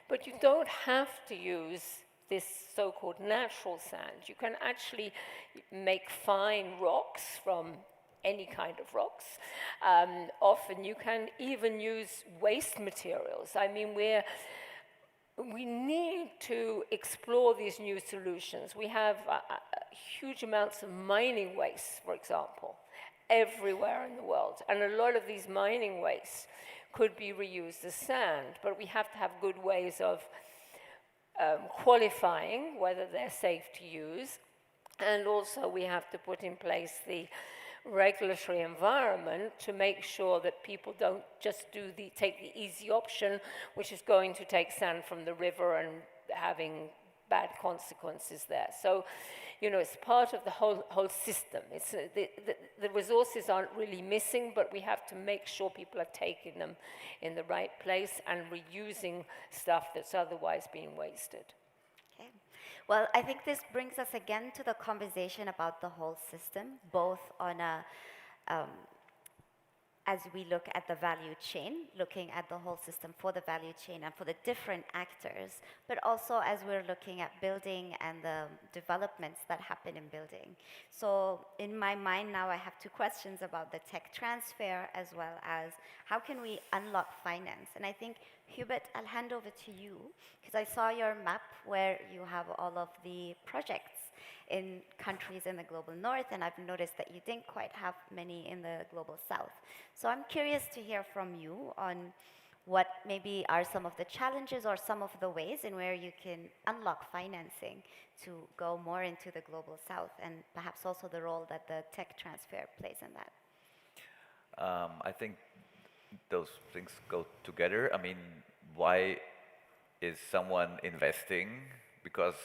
But you don't have to use this so-called natural sand. You can actually make fine rocks from any kind of rocks. Often you can even use waste materials. I mean, we need to explore these new solutions. We have huge amounts of mining waste, for example, everywhere in the world. And a lot of these mining wastes could be reused as sand, but we have to have good ways of qualifying whether they're safe to use, and also we have to put in place the regulatory environment to make sure that people don't just take the easy option, which is going to take sand from the river and having bad consequences there. So, you know, it's part of the whole system. It's, the resources aren't really missing, but we have to make sure people are taking them in the right place and reusing stuff that's otherwise being wasted.
Okay. Well, I think this brings us again to the conversation about the whole system, both on a as we look at the value chain, looking at the whole system for the value chain and for the different actors, but also as we're looking at building and the developments that happen in building. So in my mind now, I have two questions about the tech transfer as well as how can we unlock finance? And I think, Hubert, I'll hand over to you, because I saw your map where you have all of the projects in countries in the global north, and I've noticed that you didn't quite have many in the global south. So I'm curious to hear from you on what maybe are some of the challenges or some of the ways in where you can unlock financing to go more into the global south, and perhaps also the role that the tech transfer plays in that.
I think those things go together. I mean, why is someone investing? Because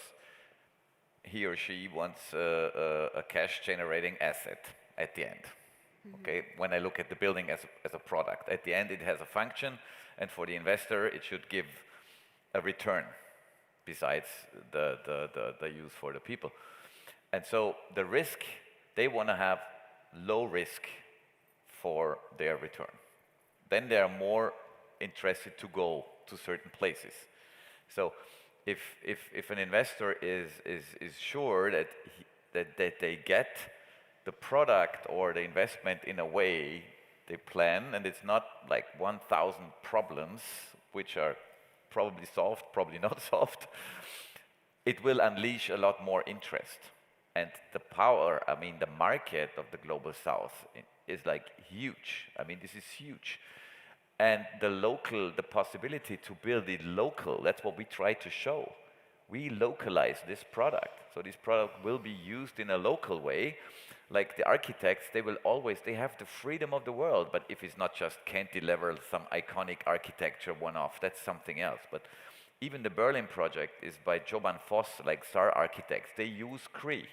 he or she wants a cash-generating asset at the end. Mm-hmm. Okay, when I look at the building as a product, at the end it has a function, and for the investor it should give a return besides the use for the people. And so the risk, they want to have low risk for their return. Then they are more interested to go to certain places. So if an investor is sure that they get the product or the investment in a way they plan, and it's not like 1,000 problems which are probably solved, probably not solved, it will unleash a lot more interest. And the power, I mean, the market of the global south is like huge. I mean, this is huge. And the possibility to build it local, that's what we try to show. we localize this product. So this product will be used in a local way. Like the architects, they have the freedom of the world, but if it's not just can't deliver some iconic architecture one-off, that's something else. But even the Berlin project is by Joban Voss, like star architects. They use CREE,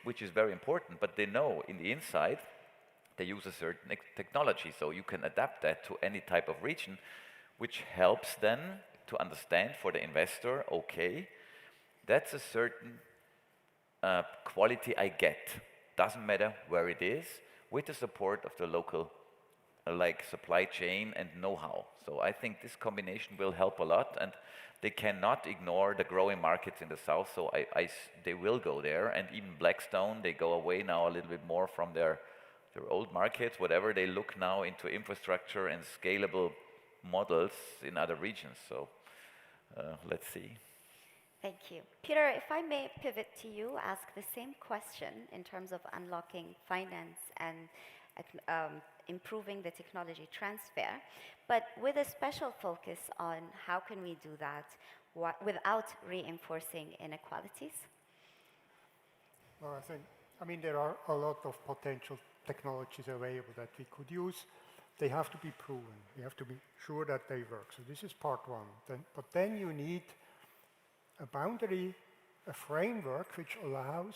which is very important, but they know in the inside, they use a certain technology, so you can adapt that to any type of region, which helps then to understand for the investor, okay, that's a certain quality I get. Doesn't matter where it is, with the support of the local like supply chain and know-how. So I think this combination will help a lot, and they cannot ignore the growing markets in the south, so they will go there. And even Blackstone, they go away now a little bit more from their old markets, whatever. They look now into infrastructure and scalable models in other regions. So let's see.
Thank you. Peter, if I may pivot to you, ask the same question in terms of unlocking finance and improving the technology transfer, but with a special focus on how can we do that without reinforcing inequalities?
Well, I mean, there are a lot of potential technologies available that we could use. They have to be proven. We have to be sure that they work. So this is part one. But then you need a boundary, a framework which allows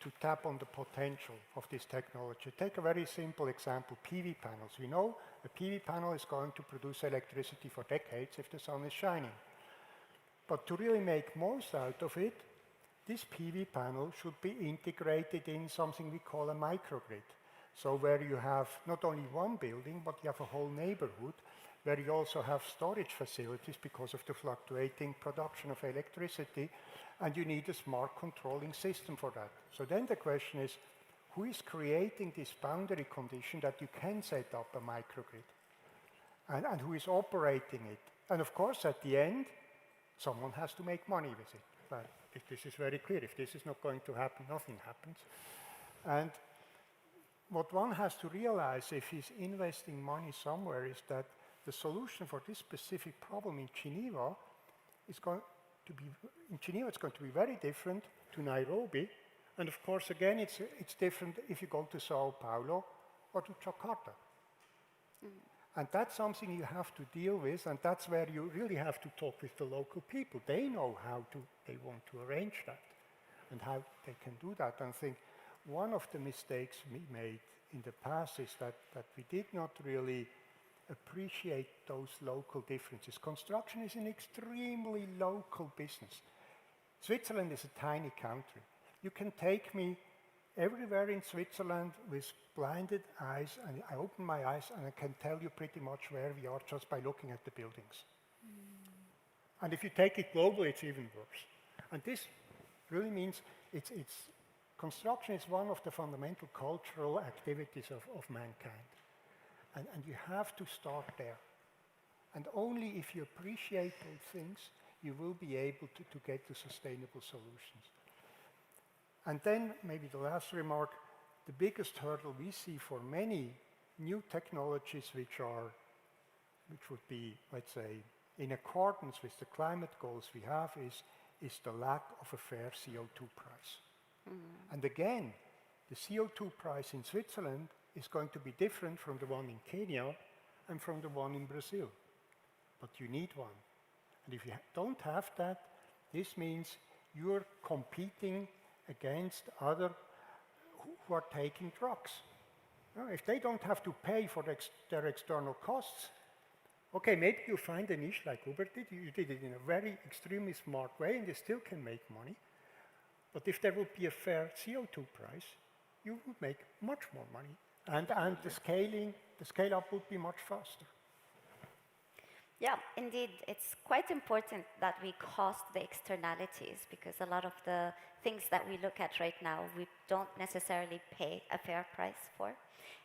to tap on the potential of this technology. Take a very simple example, PV panels. We know a PV panel is going to produce electricity for decades if the sun is shining. But to really make most out of it, this PV panel should be integrated in something we call a microgrid. So where you have not only one building, but you have a whole neighborhood where you also have storage facilities because of the fluctuating production of electricity, and you need a smart controlling system for that. So then the question is, who is creating this boundary condition that you can set up a microgrid? And who is operating it? And of course, at the end, someone has to make money with it. But if this is very clear, if this is not going to happen, nothing happens. And what one has to realize if he's investing money somewhere is that the solution for this specific problem in Geneva is going to be, in Geneva it's going to be very different to Nairobi. And of course, again, it's different if you go to Sao Paulo or to Jakarta. And that's something you have to deal with, and that's where you really have to talk with the local people. They know they want to arrange that and how they can do that. And I think one of the mistakes we made in the past is that we did not really appreciate those local differences. Construction is an extremely local business. Switzerland is a tiny country. You can take me everywhere in Switzerland with blinded eyes, and I open my eyes and I can tell you pretty much where we are just by looking at the buildings. And if you take it globally, it's even worse. And this really means construction is one of the fundamental cultural activities of mankind. And you have to start there. And only if you appreciate those things, you will be able to get to sustainable solutions. And then maybe the last remark, the biggest hurdle we see for many new technologies which would be, let's say, in accordance with the climate goals we have is the lack of a fair CO2 price. And again, the CO2 price in Switzerland is going to be different from the one in Kenya and from the one in Brazil. But you need one. And if you don't have that, this means you're competing against other who are taking drugs. Now, if they don't have to pay for their external costs, okay, maybe you find a niche like Hubert did. You did it in a very extremely smart way, and you still can make money. But if there would be a fair CO2 price, you would make much more money. And the scale-up would be much faster.
Yeah, indeed, it's quite important that we cost the externalities, because a lot of the things that we look at right now, we don't necessarily pay a fair price for.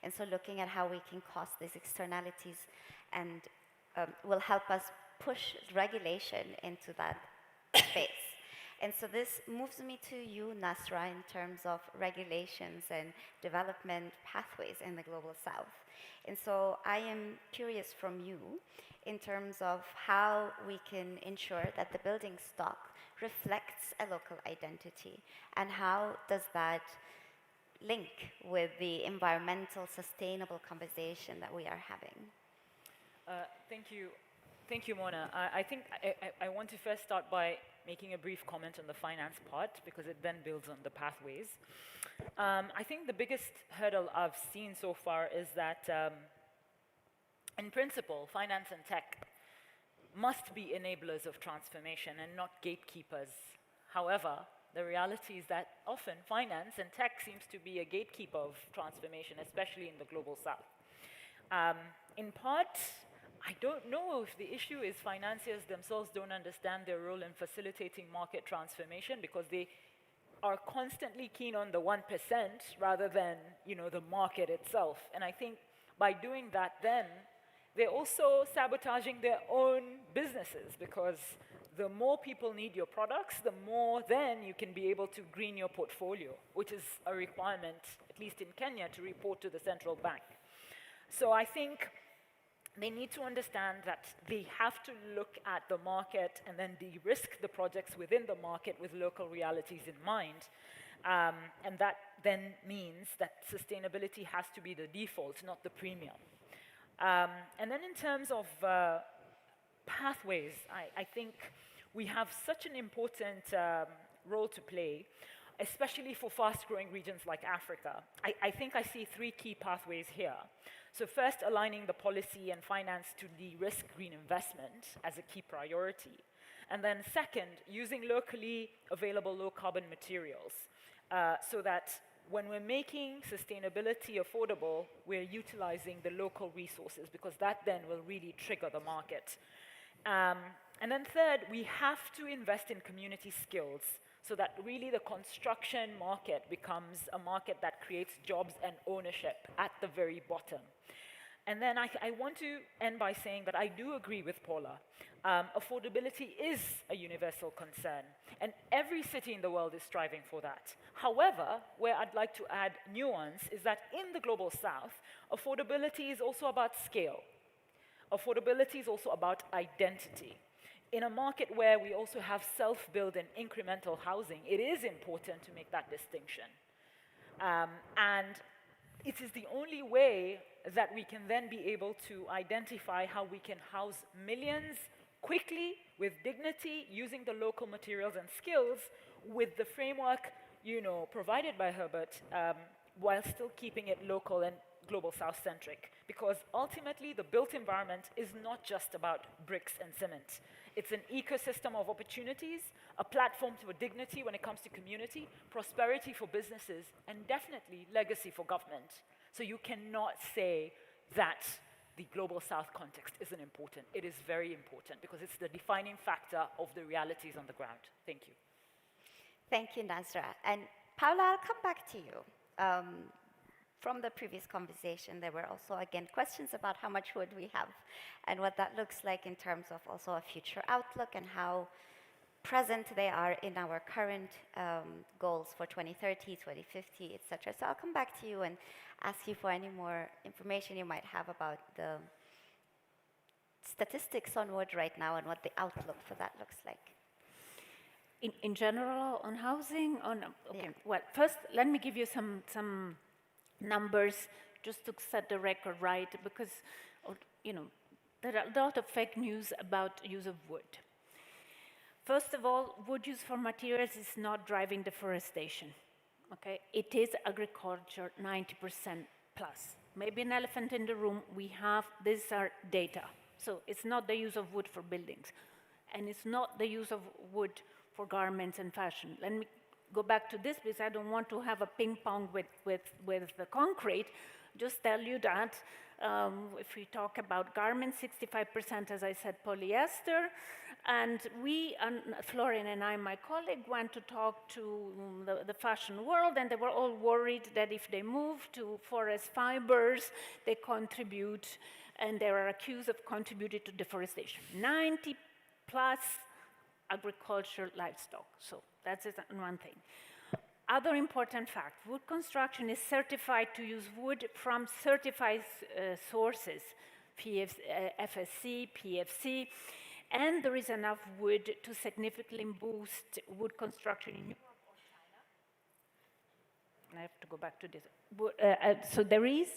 And so looking at how we can cost these externalities and will help us push regulation into that space. And so this moves me to you, Nasra, in terms of regulations and development pathways in the Global South. And so I am curious from you in terms of how we can ensure that the building stock reflects a local identity, and how does that link with the environmental sustainable conversation that we are having?
Thank you, Mona. I think I want to first start by making a brief comment on the finance part, because it then builds on the pathways. I think the biggest hurdle I've seen so far is that, in principle, finance and tech must be enablers of transformation and not gatekeepers. However, the reality is that often finance and tech seems to be a gatekeeper of transformation, especially in the Global South. In part, I don't know if the issue is financiers themselves don't understand their role in facilitating market transformation, because they are constantly keen on the 1% rather than, the market itself. And I think by doing that, then they're also sabotaging their own businesses, because the more people need your products, the more then you can be able to green your portfolio, which is a requirement, at least in Kenya, to report to the central bank. So I think they need to understand that they have to look at the market and then de-risk the projects within the market with local realities in mind. And that then means that sustainability has to be the default, not the premium. And then in terms of pathways, I think we have such an important role to play, especially for fast-growing regions like Africa. I think I see three key pathways here. So first, aligning the policy and finance to de-risk green investment as a key priority. And then second, using locally available low-carbon materials so that when we're making sustainability affordable, we're utilizing the local resources, because that then will really trigger the market. And then third, we have to invest in community skills so that really the construction market becomes a market that creates jobs and ownership at the very bottom. And then I want to end by saying that I do agree with Paola. Affordability is a universal concern, and every city in the world is striving for that. However, where I'd like to add nuance is that in the Global South, affordability is also about scale. Affordability is also about identity. In a market where we also have self-build and incremental housing, it is important to make that distinction. And it is the only way that we can then be able to identify how we can house millions quickly, with dignity, using the local materials and skills, with the framework, provided by Hubert, while still keeping it local and Global South-centric. Because ultimately, the built environment is not just about bricks and cement. It's an ecosystem of opportunities, a platform for dignity when it comes to community, prosperity for businesses, and definitely legacy for government. So you cannot say that the Global South context isn't important. It is very important, because it's the defining factor of the realities on the ground. Thank you.
Thank you, Nasra. And Paola, I'll come back to you. From the previous conversation, there were also, again, questions about how much wood we have and what that looks like in terms of also a future outlook and how present they are in our current goals for 2030, 2050, etc. So I'll come back to you and ask you for any more information you might have about the statistics on wood right now and what the outlook for that looks like.
In general, on housing, okay.
Yeah.
Well, first, let me give you some numbers just to set the record right, because there are a lot of fake news about use of wood. First of all, wood use for materials is not driving deforestation. Okay, it is agriculture, 90% plus. Maybe an elephant in the room. These are data. So it's not the use of wood for buildings, and it's not the use of wood for garments and fashion. Let me go back to this, because I don't want to have a ping pong with the concrete. Just tell you that if we talk about garments, 65%, as I said, polyester. And Florian and I, my colleague, went to talk to the fashion world, and they were all worried that if they move to forest fibers, they contribute, and they are accused of contributing to deforestation. 90+ agriculture, livestock. So that's one thing. Other important fact, wood construction is certified to use wood from certified sources, FSC, PFC, and there is enough wood to significantly boost wood construction in Europe or China. I have to go back to this. So there is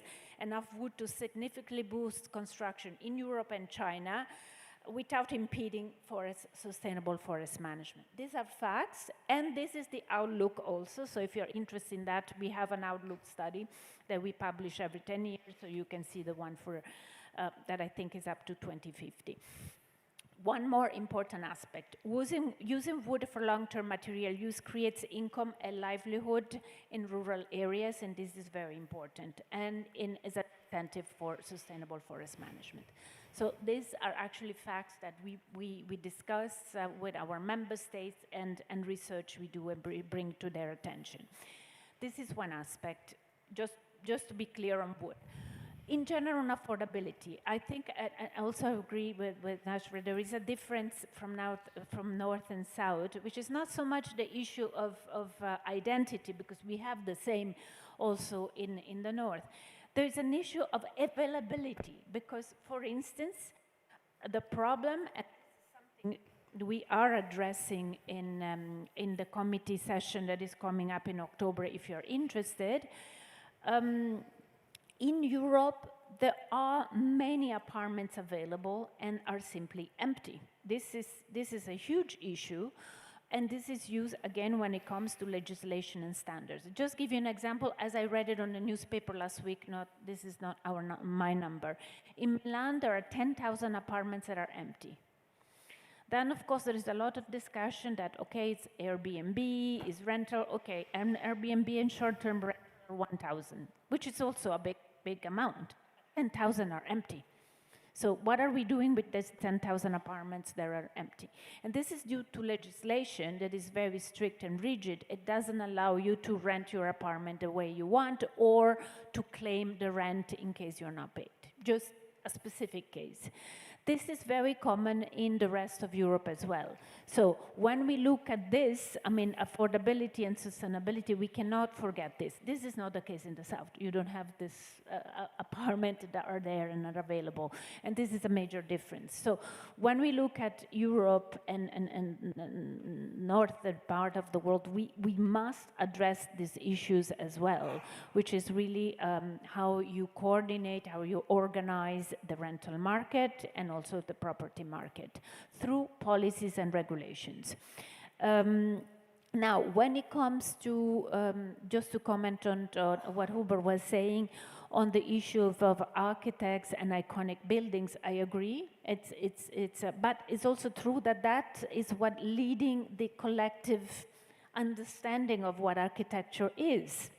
enough wood to significantly boost construction in Europe and China without impeding sustainable forest management. These are facts, and this is the outlook also. So if you're interested in that, we have an outlook study that we publish every 10 years, so you can see the one for that I think is up to 2050. One more important aspect, using wood for long-term material use creates income and livelihood in rural areas, and this is very important, and is an incentive for sustainable forest management. So these are actually facts that we discuss with our member states and research we do and bring to their attention. This is one aspect, just to be clear on wood. In general, on affordability, I think I also agree with Nasra, there is a difference from north and south, which is not so much the issue of identity, because we have the same also in the north. There is an issue of availability, because, for instance, the problem, and something we are addressing in the committee session that is coming up in October, if you're interested, in Europe, there are many apartments available and are simply empty. This is a huge issue, and this is used again when it comes to legislation and standards. Just give you an example, as I read it on the newspaper last week, this is not my number. In Milan, there are 10,000 apartments that are empty. Then, of course, there is a lot of discussion that, okay, it's Airbnb, it's rental, okay, and Airbnb and short-term rental are 1,000, which is also a big amount. 10,000 are empty. So what are we doing with these 10,000 apartments that are empty? And this is due to legislation that is very strict and rigid. It doesn't allow you to rent your apartment the way you want or to claim the rent in case you're not paid. Just a specific case. This is very common in the rest of Europe as well. So when we look at this, I mean, affordability and sustainability, we cannot forget this. This is not the case in the south. You don't have this apartment that are there and are available. And this is a major difference. So when we look at Europe and northern part of the world, we must address these issues as well, which is really how you coordinate, how you organize the rental market and also the property market through policies and regulations. Now, when it comes to, just to comment on what Hubert was saying on the issue of architects and iconic buildings, I agree. But it's also true that that is what leading the collective understanding of what architecture is.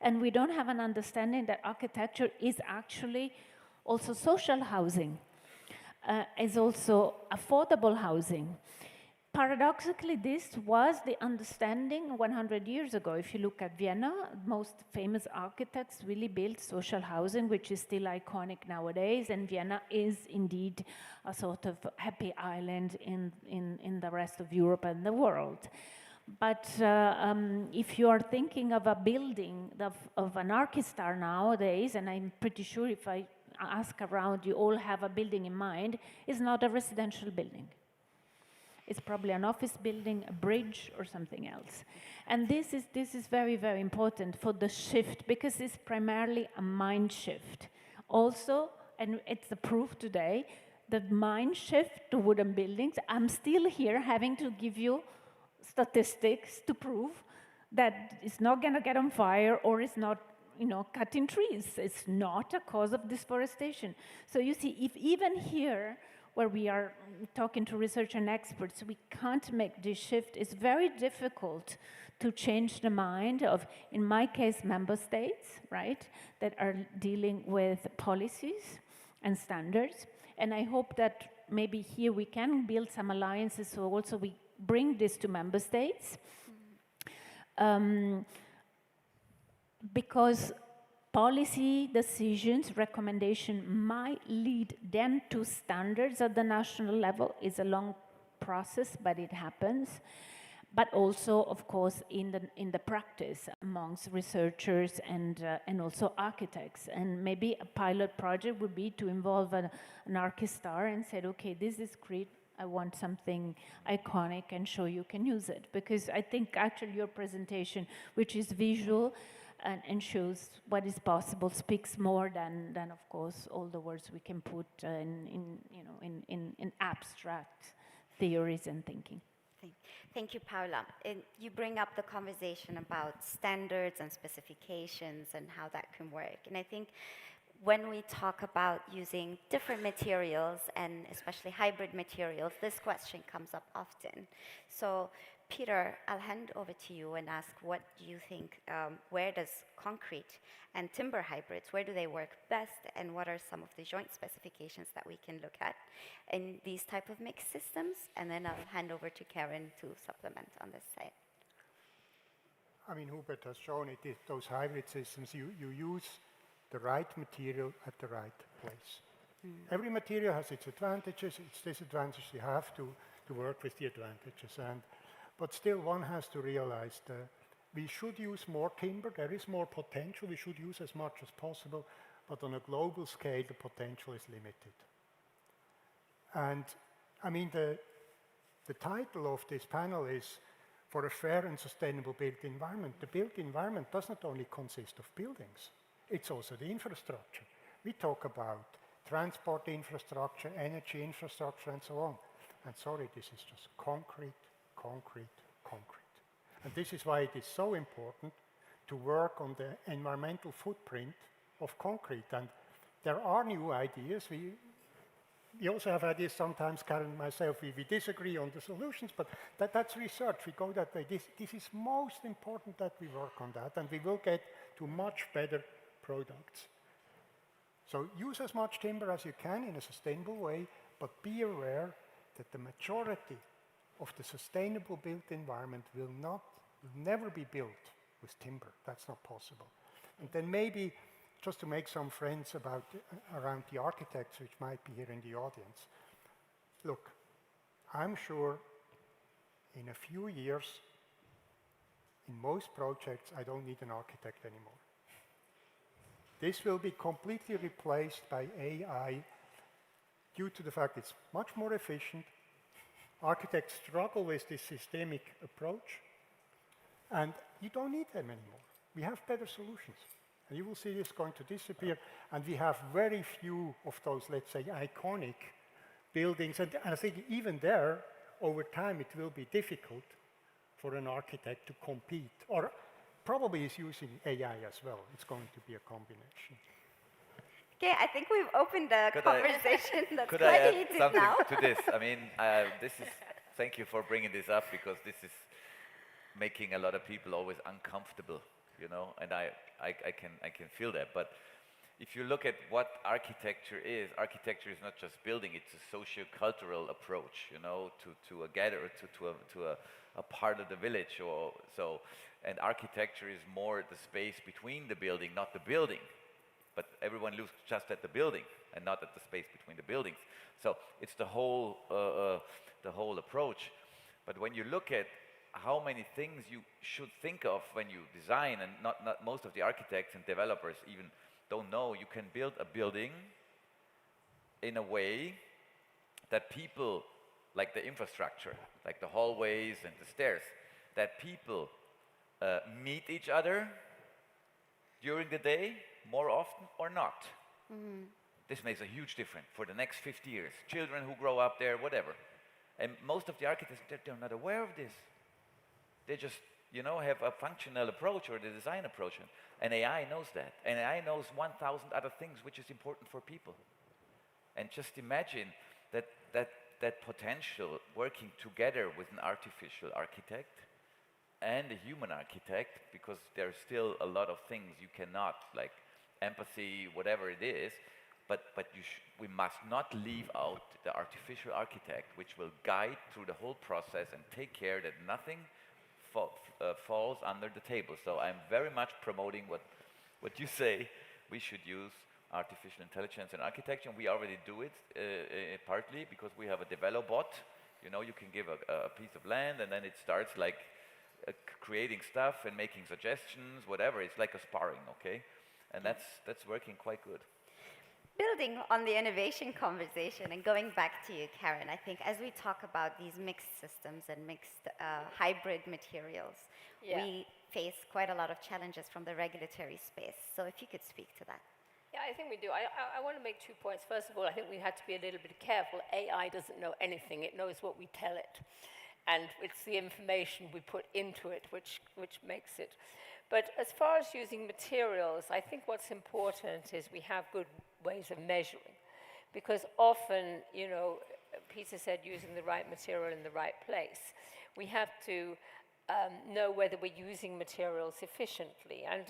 And we don't have an understanding that architecture is actually also social housing. Is also affordable housing. Paradoxically, this was the understanding 100 years ago. If you look at Vienna, most famous architects really built social housing, which is still iconic nowadays, and Vienna is indeed a sort of happy island in the rest of Europe and the world. But if you are thinking of a building of an Archistar nowadays, and I'm pretty sure if I ask around, you all have a building in mind, is not a residential building. It's probably an office building, a bridge, or something else. And this is very, very important for the shift, because it's primarily a mind shift. Also, and it's the proof today, the mind shift to wooden buildings. I'm still here having to give you statistics to prove that it's not going to get on fire or it's not cutting trees. It's not a cause of deforestation. So you see, if even here, where we are talking to research and experts, we can't make this shift, it's very difficult to change the mind of, in my case, member states, right, that are dealing with policies and standards. And I hope that maybe here we can build some alliances so also we bring this to member states. Because policy decisions, recommendation might lead then to standards at the national level. Is a long process, but it happens. But also, of course, in the practice amongst researchers and also architects. And maybe a pilot project would be to involve an archistar and said, okay, this is great. I want something iconic and show you can use it. Because I think actually your presentation, which is visual and shows what is possible, speaks more than of course, all the words we can put in abstract theories and thinking.
Thank you, Paola. You bring up the conversation about standards and specifications and how that can work. And I think when we talk about using different materials, and especially hybrid materials, this question comes up often. So, Peter, I'll hand over to you and ask what do you think, where does concrete and timber hybrids, where do they work best, and what are some of the joint specifications that we can look at in these type of mixed systems? And then I'll hand over to Karen to supplement on this side.
I mean, Hubert has shown it, those hybrid systems, you use the right material at the right place. Every material has its advantages, its disadvantages. You have to work with the advantages. But still, one has to realize that we should use more timber. There is more potential. We should use as much as possible. But on a global scale, the potential is limited. And I mean, the title of this panel is For a Fair and Sustainable Built Environment. The built environment does not only consist of buildings. It's also the infrastructure. We talk about transport infrastructure, energy infrastructure, and so on. And sorry, this is just concrete, concrete, concrete. And this is why it is so important to work on the environmental footprint of concrete. And there are new ideas. We also have ideas sometimes, Karen and myself, we disagree on the solutions, but that's research. We go that way. This is most important that we work on that, and we will get to much better products. So use as much timber as you can in a sustainable way, but be aware that the majority of the sustainable built environment will never be built with timber. That's not possible. And then maybe just to make some friends around the architects which might be here in the audience. Look, I'm sure in a few years, in most projects, I don't need an architect anymore. This will be completely replaced by AI due to the fact it's much more efficient. Architects struggle with this systemic approach, and you don't need them anymore. We have better solutions. And you will see this going to disappear, and we have very few of those, let's say, iconic buildings. And I think even there, over time, it will be difficult for an architect to compete, or probably is using AI as well. It's going to be a combination.
Okay, I think we've opened a conversation that's
could
quite
I add
heated
something
now.
to this? I mean, thank you for bringing this up, because this is making a lot of people always uncomfortable, you know, and I can feel that. But if you look at what architecture is not just building, it's a socio-cultural approach, you know, to a gather, to a part of the village, or so. And architecture is more the space between the building, not the building. But everyone looks just at the building and not at the space between the buildings. So it's the whole approach. But when you look at how many things you should think of when you design, and not most of the architects and developers even don't know, you can build a building in a way that people, like the infrastructure, like the hallways and the stairs, that people meet each other during the day more often or not. This makes a huge difference for the next 50 years. Children who grow up there, whatever. And most of the architects, they're not aware of this. They just, you know, have a functional approach or the design approach. And AI knows that. And AI knows 1,000 other things which is important for people. And just imagine that potential working together with an artificial architect and a human architect, because there's still a lot of things you cannot, like empathy, whatever it is, but we must not leave out the artificial architect, which will guide through the whole process and take care that nothing falls under the table. So I'm very much promoting what you say. We should use artificial intelligence in architecture, and we already do it partly because we have a develop bot, You know, you can give a piece of land and then it starts like creating stuff and making suggestions, whatever. It's like a sparring, okay? And that's working quite good.
Building on the innovation conversation and going back to you, Karen, I think as we talk about these mixed systems and mixed hybrid materials, we face quite a lot of challenges from the regulatory space. So if you could speak to that.
Yeah, I think we do. I want to make 2 points. First of all, I think we had to be a little bit careful. AI doesn't know anything. It knows what we tell it. And it's the information we put into it which makes it. But as far as using materials, I think what's important is we have good ways of measuring. Because often, you know, Peter said using the right material in the right place. We have to know whether we're using materials efficiently. And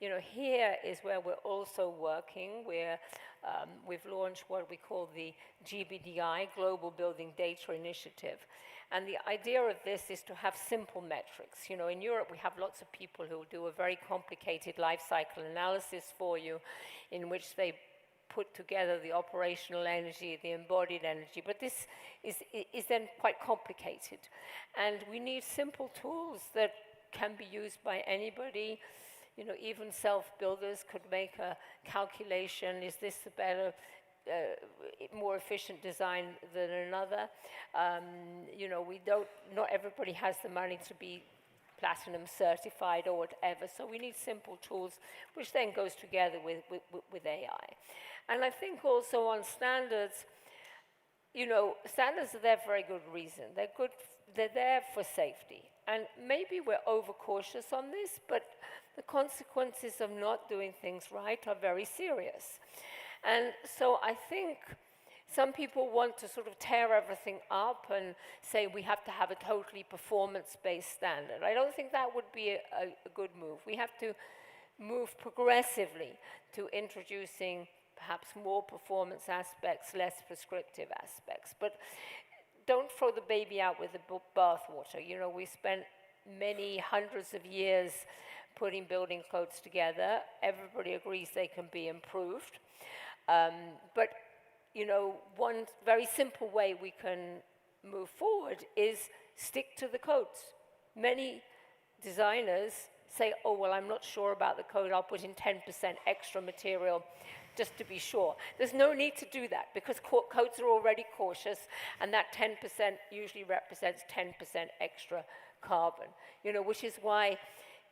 you know, here is where we're also working. We've launched what we call the GBDI, Global Building Data Initiative. And the idea of this is to have simple metrics. You know, in Europe, we have lots of people who do a very complicated life cycle analysis for you, in which they put together the operational energy, the embodied energy, but this is then quite complicated. And we need simple tools that can be used by anybody. You know, even self-builders could make a calculation, is this a better, more efficient design than another? You know, not everybody has the money to be platinum certified or whatever, so we need simple tools, which then goes together with AI. And I think also on standards, you know, standards are there for a good reason. They're there for safety. And maybe we're overcautious on this, but the consequences of not doing things right are very serious. And so I think some people want to sort of tear everything up and say we have to have a totally performance-based standard. I don't think that would be a good move. We have to move progressively to introducing perhaps more performance aspects, less prescriptive aspects. But don't throw the baby out with the bathwater. You know, we spent many hundreds of years putting building codes together. Everybody agrees they can be improved. But, you know, one very simple way we can move forward is stick to the codes. Many designers say, oh, well, I'm not sure about the code. I'll put in 10% extra material just to be sure. There's no need to do that because codes are already cautious, and that 10% usually represents 10% extra carbon, you know, which is why,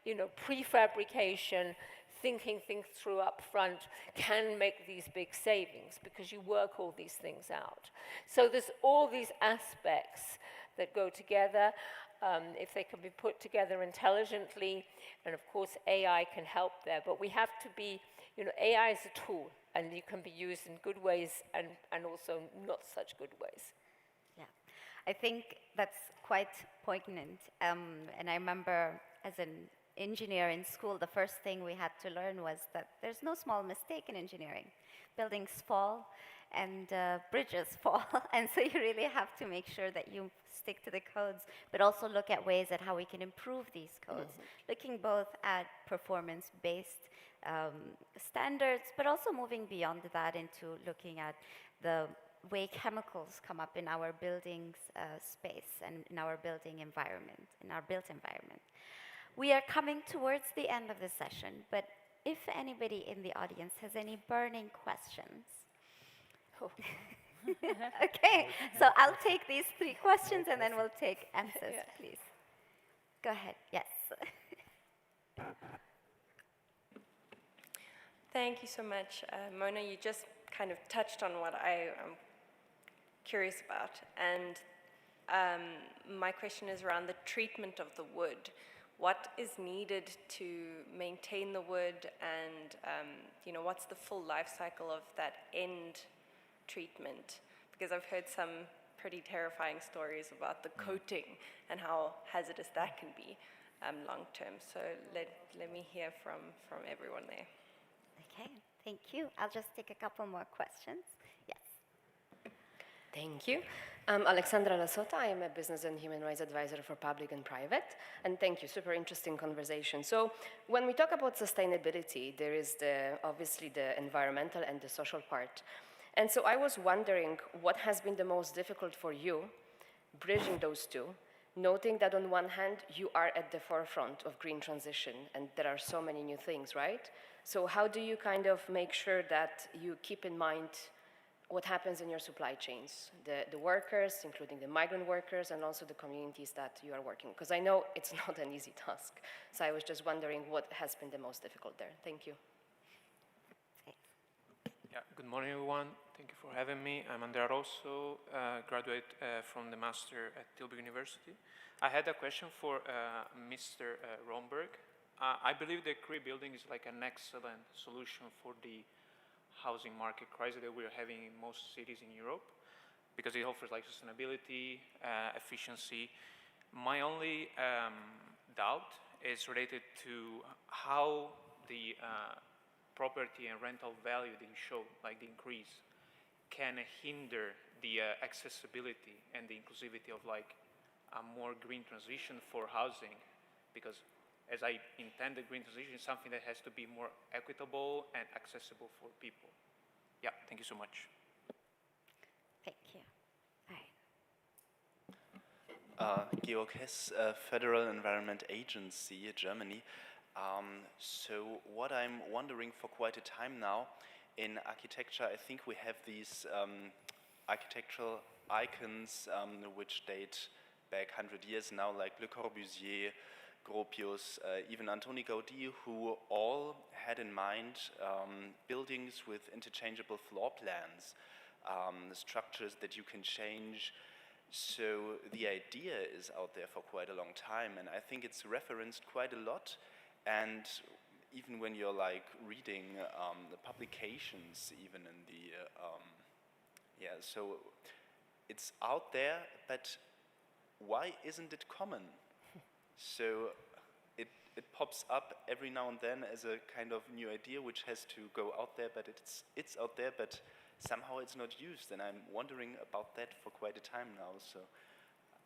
you know, prefabrication, thinking things through up front can make these big savings because you work all these things out. So there's all these aspects that go together. If they can be put together intelligently, and of course AI can help there, but we have to be, you know, AI is a tool, and it can be used in good ways and also not such good ways.
Yeah, I think that's quite poignant. And I remember as an engineer in school, the first thing we had to learn was that there's no small mistake in engineering. Buildings fall and bridges fall, and so you really have to make sure that you stick to the codes, but also look at ways at how we can improve these codes, looking both at performance-based standards, but also moving beyond that into looking at the way chemicals come up in our building's space and in our building environment, in our built environment. We are coming towards the end of the session, but if anybody in the audience has any burning questions. Oh. Okay, so I'll take these 3 questions and then we'll take answers, please. Go ahead, yes.
Thank you so much. Mona, you just kind of touched on what I am curious about. And my question is around the treatment of the wood. What is needed to maintain the wood, and you know, what's the full life cycle of that end treatment? Because I've heard some pretty terrifying stories about the coating and how hazardous that can be long term. So let me hear from everyone there.
Okay, thank you. I'll just take a couple more questions. Yes.
Thank you. I'm Alexandra Lasota. I am a business and human rights advisor for public and private. And thank you, super interesting conversation. So when we talk about sustainability, there is obviously the environmental and the social part. And so I was wondering what has been the most difficult for you bridging those two, noting that on one hand, you are at the forefront of green transition, and there are so many new things, right? So how do you kind of make sure that you keep in mind what happens in your supply chains, the workers, including the migrant workers, and also the communities that you are working? Because I know it's not an easy task. So I was just wondering what has been the most difficult there. Thank you.
Yeah, good morning, everyone. Thank you for having me. I'm Andrea Rosso, graduate from the Master at Tilburg University. I had a question for Mr. Rhomberg. I believe the CREE building is like an excellent solution for the housing market crisis that we're having in most cities in Europe, because it offers like sustainability, efficiency. My only doubt is related to how the property and rental value that you showed, like the increase, can hinder the accessibility and the inclusivity of like a more green transition for housing, because as I intend, the green transition is something that has to be more equitable and accessible for people. Yeah, thank you so much.
Thank you. All right.
Georg Hess, Federal Environment Agency, Germany. So what I'm wondering for quite a time now, in architecture, I think we have these architectural icons which date back 100 years now, like Le Corbusier, Gropius, even Antoni Gaudí, who all had in mind buildings with interchangeable floor plans, structures that you can change. So the idea is out there for quite a long time, and I think it's referenced quite a lot. And even when you're like reading the publications, even in the, yeah, so it's out there, but why isn't it common? So it pops up every now and then as a kind of new idea which has to go out there, but it's out there, but somehow it's not used, and I'm wondering about that for quite a time now, so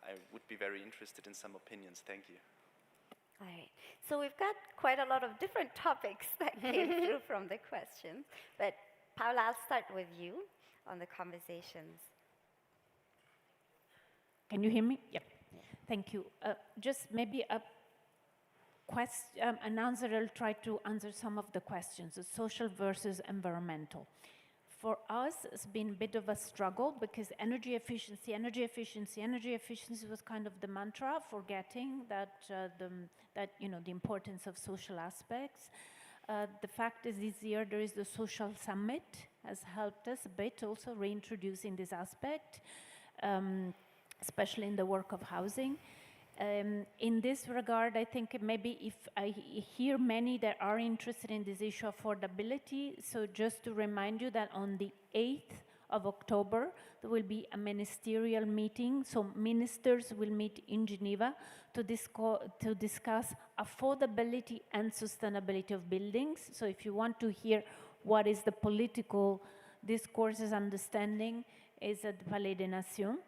I would be very interested in some opinions. Thank you.
All right. So we've got quite a lot of different topics that came through from the questions, but Paola, I'll start with you on the conversations.
Can you hear me? Yep. Yeah. Thank you. Just maybe a question, an answer. I'll try to answer some of the questions, the social versus environmental. For us, it's been a bit of a struggle because energy efficiency was kind of the mantra, forgetting that the importance of social aspects. The fact is, this year there is the social summit has helped us a bit, also reintroducing this aspect, especially in the work of housing. In this regard, I think maybe if I hear many that are interested in this issue of affordability, so just to remind you that on the 8th of October, there will be a ministerial meeting. So ministers will meet in Geneva to discuss affordability and sustainability of buildings. So if you want to hear what is the political discourse's understanding, is at the Palais des Nations.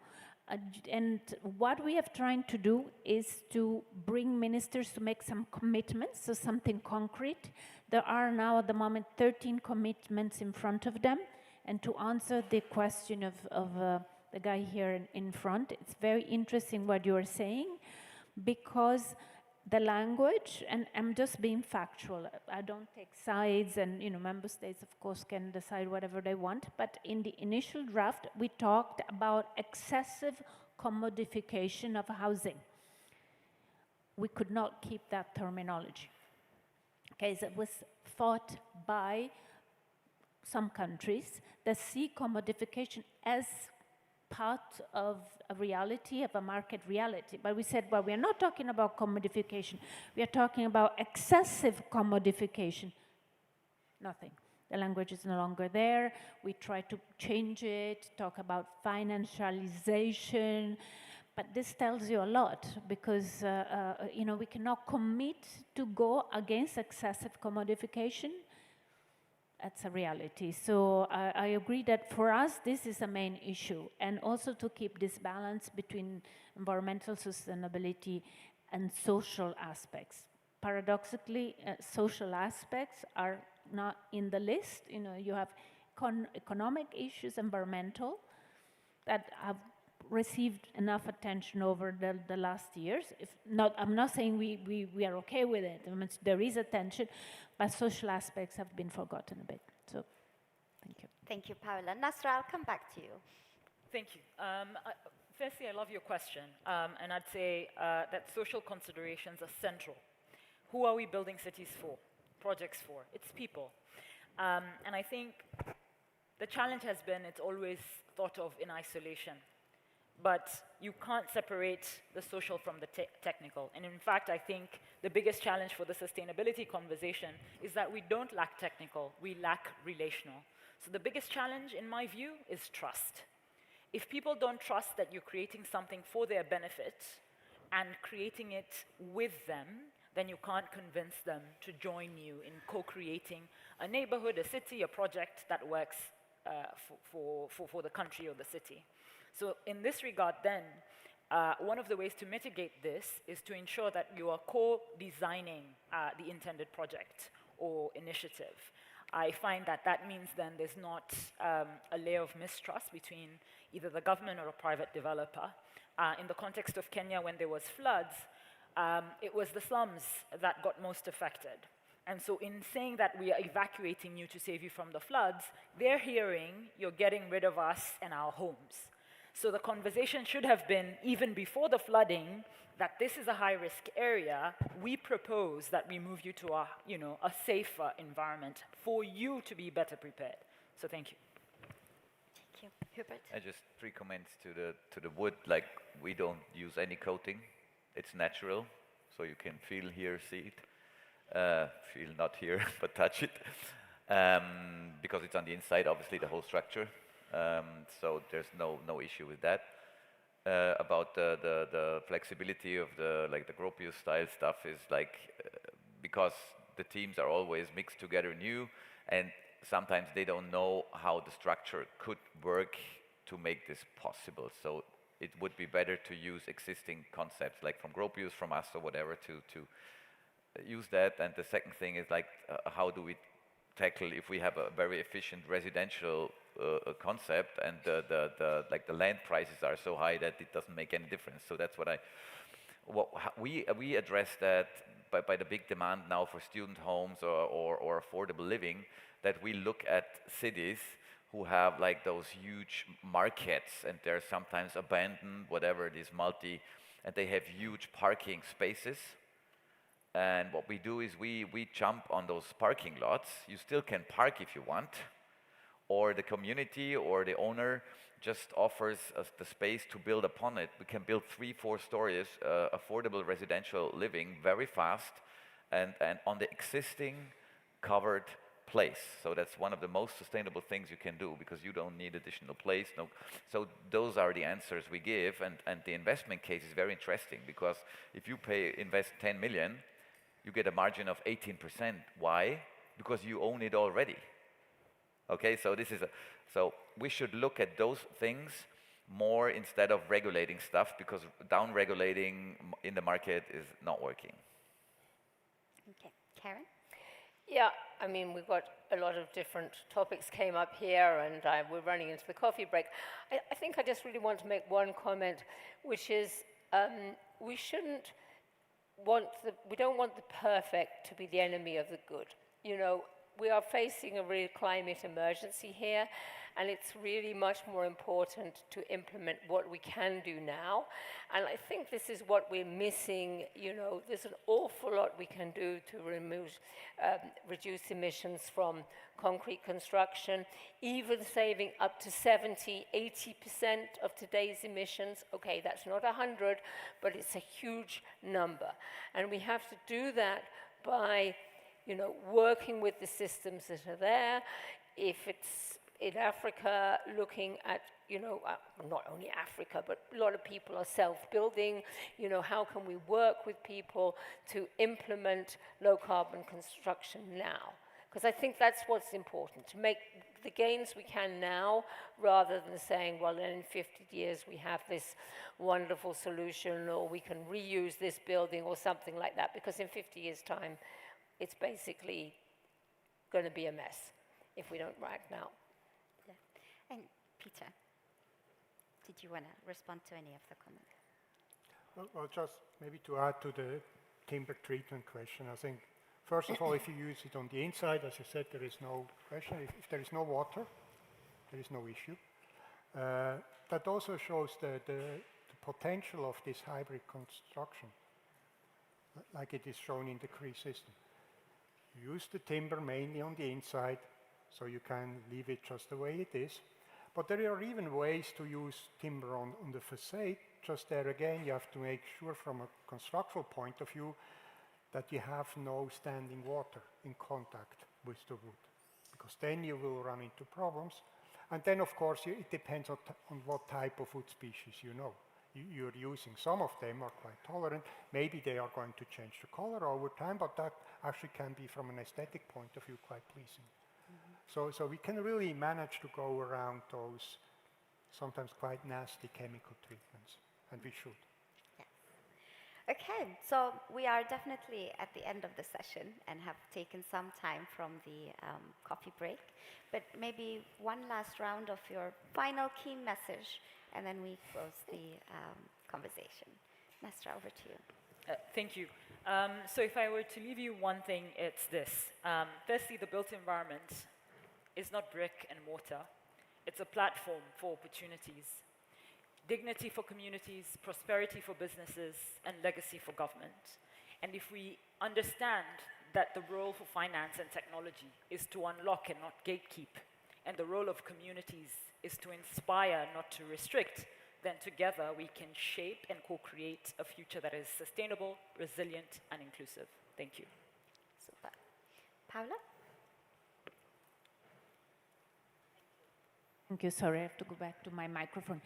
And what we have tried to do is to bring ministers to make some commitments, so something concrete. There are now at the moment 13 commitments in front of them. And to answer the question of the guy here in front, it's very interesting what you are saying, because the language, and I'm just being factual, I don't take sides, and member states of course can decide whatever they want, but in the initial draft we talked about excessive commodification of housing. We could not keep that terminology. Okay, so it was thought by some countries that see commodification as part of a reality, of a market reality. But we said, well, we are not talking about commodification. We are talking about excessive commodification. Nothing. The language is no longer there. We try to change it, talk about financialization. But this tells you a lot, because we cannot commit to go against excessive commodification. That's a reality. So I agree that for us, this is a main issue. And also to keep this balance between environmental sustainability and social aspects. Paradoxically, social aspects are not in the list. You have economic issues, environmental, that have received enough attention over the last years. If not, I'm not saying we are okay with it. I mean, there is attention, but social aspects have been forgotten a bit. So, thank you.
Thank you, Paola. Nasra, I'll come back to you.
Thank you. Firstly, I love your question, and I'd say that social considerations are central. Who are we building cities for, projects for? It's people. And I think the challenge has been it's always thought of in isolation. But you can't separate the social from the technical. And in fact, I think the biggest challenge for the sustainability conversation is that we don't lack technical, we lack relational. So the biggest challenge, in my view, is trust. If people don't trust that you're creating something for their benefit and creating it with them, then you can't convince them to join you in co-creating a neighborhood, a city, a project that works for the country or the city. So in this regard then, one of the ways to mitigate this is to ensure that you are co-designing the intended project or initiative. I find that that means then there's not a layer of mistrust between either the government or a private developer. In the context of Kenya, when there was floods, it was the slums that got most affected. And so in saying that we are evacuating you to save you from the floods, they're hearing you're getting rid of us and our homes. So the conversation should have been, even before the flooding, that this is a high-risk area. We propose that we move you to a safer environment for you to be better prepared. So thank you.
Thank you. Hubert?
Just 3 comments to the wood. Like, we don't use any coating. It's natural, so you can feel, hear, see it. Feel not here, but touch it. Because it's on the inside, obviously, the whole structure. So there's no issue with that. About the flexibility of the Gropius style stuff is because the teams are always mixed together new, and sometimes they don't know how the structure could work to make this possible. So it would be better to use existing concepts, like from Gropius, from us, or whatever, to use that. And the second thing is how do we tackle if we have a very efficient residential concept and the land prices are so high that it doesn't make any difference. So that's we address that by the big demand now for student homes or affordable living, that we look at cities who have those huge markets, and they're sometimes abandoned, whatever it is, and they have huge parking spaces. And what we do is we jump on those parking lots. You still can park if you want, or the community or the owner just offers us the space to build upon it. We can build 3-4 stories, affordable residential living very fast, and on the existing covered place. So that's one of the most sustainable things you can do, because you don't need additional place. So those are the answers we give, and the investment case is very interesting, because if you invest 10 million, you get a margin of 18%. Why? Because you own it already. Okay, so so we should look at those things more instead of regulating stuff, because down-regulating in the market is not working.
Okay, Karen?
Yeah, I mean, we've got a lot of different topics came up here, and we're running into the coffee break. I think I just really want to make one comment, which is we don't want the perfect to be the enemy of the good. We are facing a real climate emergency here, and it's really much more important to implement what we can do now. And I think this is what we're missing. There's an awful lot we can do to reduce emissions from concrete construction, even saving up to 70-80% of today's emissions. Okay, that's not 100, but it's a huge number. And we have to do that by working with the systems that are there. If it's in Africa, looking at, not only Africa, but a lot of people are self-building. How can we work with people to implement low-carbon construction now? Because I think that's what's important, to make the gains we can now, rather than saying, well, then in 50 years we have this wonderful solution, or we can reuse this building or something like that. Because in 50 years' time, it's basically going to be a mess if we don't act now.
Yeah. And Peter? did you want to respond to any of the comments?
Well, just maybe to add to the timber treatment question, I think, first of all, if you use it on the inside, as you said, there is no question. If there is no water, there is no issue. That also shows the potential of this hybrid construction, like it is shown in the CREE system. You use the timber mainly on the inside, so you can leave it just the way it is. But there are even ways to use timber on the facade. Just there again, you have to make sure from a constructural point of view that you have no standing water in contact with the wood, because then you will run into problems. And then, of course, it depends on what type of wood species you know. You're using. Some of them are quite tolerant. Maybe they are going to change the color over time, but that actually can be, from an aesthetic point of view, quite pleasing. So we can really manage to go around those sometimes quite nasty chemical treatments, and we should.
Yes. Okay, so we are definitely at the end of the session and have taken some time from the coffee break, but maybe one last round of your final key message, and then we close the conversation. Nasra, over to you.
Thank you. So if I were to leave you one thing, it's this. Firstly, the built environment is not brick and mortar. It's a platform for opportunities, dignity for communities, prosperity for businesses, and legacy for government. And if we understand that the role for finance and technology is to unlock and not gatekeep, and the role of communities is to inspire, not to restrict, then together we can shape and co-create a future that is sustainable, resilient, and inclusive. Thank you.
Super. Paola?
Thank you. Sorry, I have to go back to my microphone.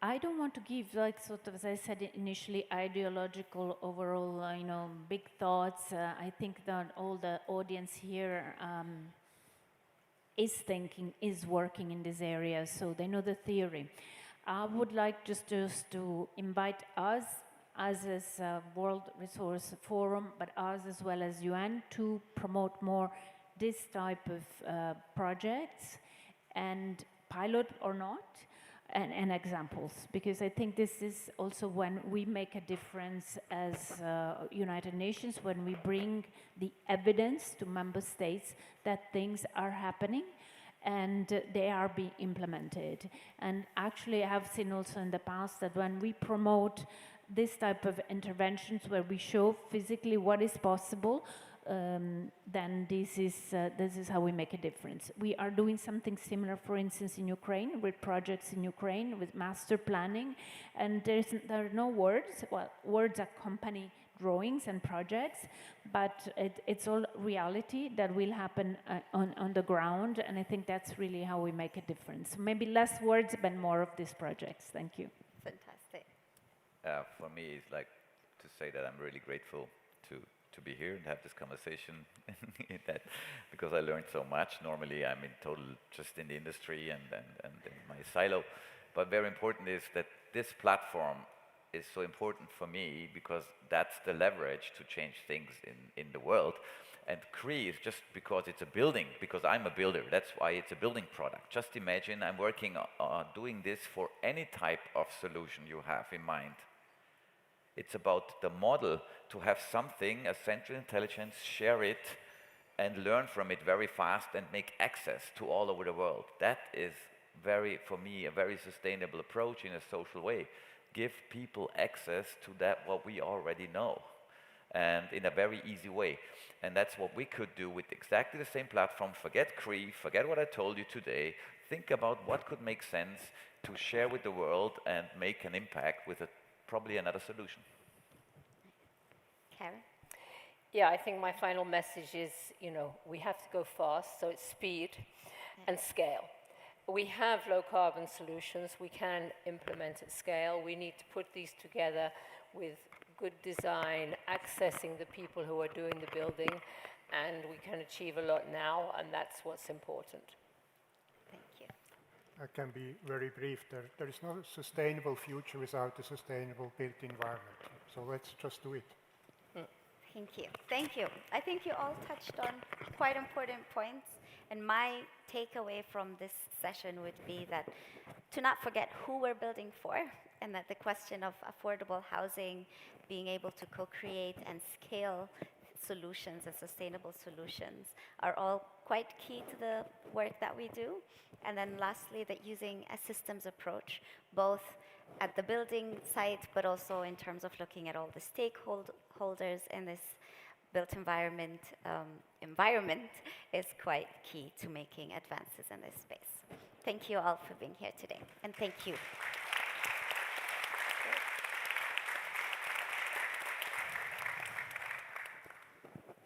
I don't want to give, like, sort of, as I said initially, ideological, overall, big thoughts. I think that all the audience here is working in this area, so they know the theory. I would like just to invite us as a World Resource Forum, but us as well as UN, to promote more this type of projects, and pilot or not, and examples, because I think this is also when we make a difference as United Nations, when we bring the evidence to member states that things are happening and they are being implemented. And actually I have seen also in the past that when we promote this type of interventions where we show physically what is possible, then this is how we make a difference. We are doing something similar, for instance, in Ukraine, with projects in Ukraine, with master planning, and there are no words. Well, words accompany drawings and projects, but it's all reality that will happen on the ground, and I think that's really how we make a difference. So maybe less words, but more of these projects. Thank you.
Fantastic.
For me, it's like to say that I'm really grateful to be here and have this conversation because I learned so much. Normally I'm in total just in the industry and in my silo, but very important is that this platform is so important for me because that's the leverage to change things in the world. And CREE is just because it's a building, because I'm a builder, that's why it's a building product. Just imagine I'm working on doing this for any type of solution you have in mind. It's about the model to have something, a central intelligence, share it and learn from it very fast and make access to all over the world. That is for me, a very sustainable approach in a social way. Give people access to that what we already know, and in a very easy way. And that's what we could do with exactly the same platform. Forget CREE, forget what I told you today. Think about what could make sense to share with the world and make an impact with probably another solution.
Karen?
Yeah, I think my final message is, we have to go fast, so it's speed and scale. We have low carbon solutions, we can implement at scale. We need to put these together with good design, accessing the people who are doing the building, and we can achieve a lot now, and that's what's important.
Thank you.
I can be very brief. There is no sustainable future without a sustainable built environment. So let's just do it.
Thank you. Thank you. I think you all touched on quite important points. And my takeaway from this session would be that to not forget who we're building for, and that the question of affordable housing, being able to co-create and scale solutions and sustainable solutions are all quite key to the work that we do. And then lastly, that using a systems approach, both at the building site, but also in terms of looking at all the stakeholders in this built environment is quite key to making advances in this space. Thank you all for being here today, and thank you.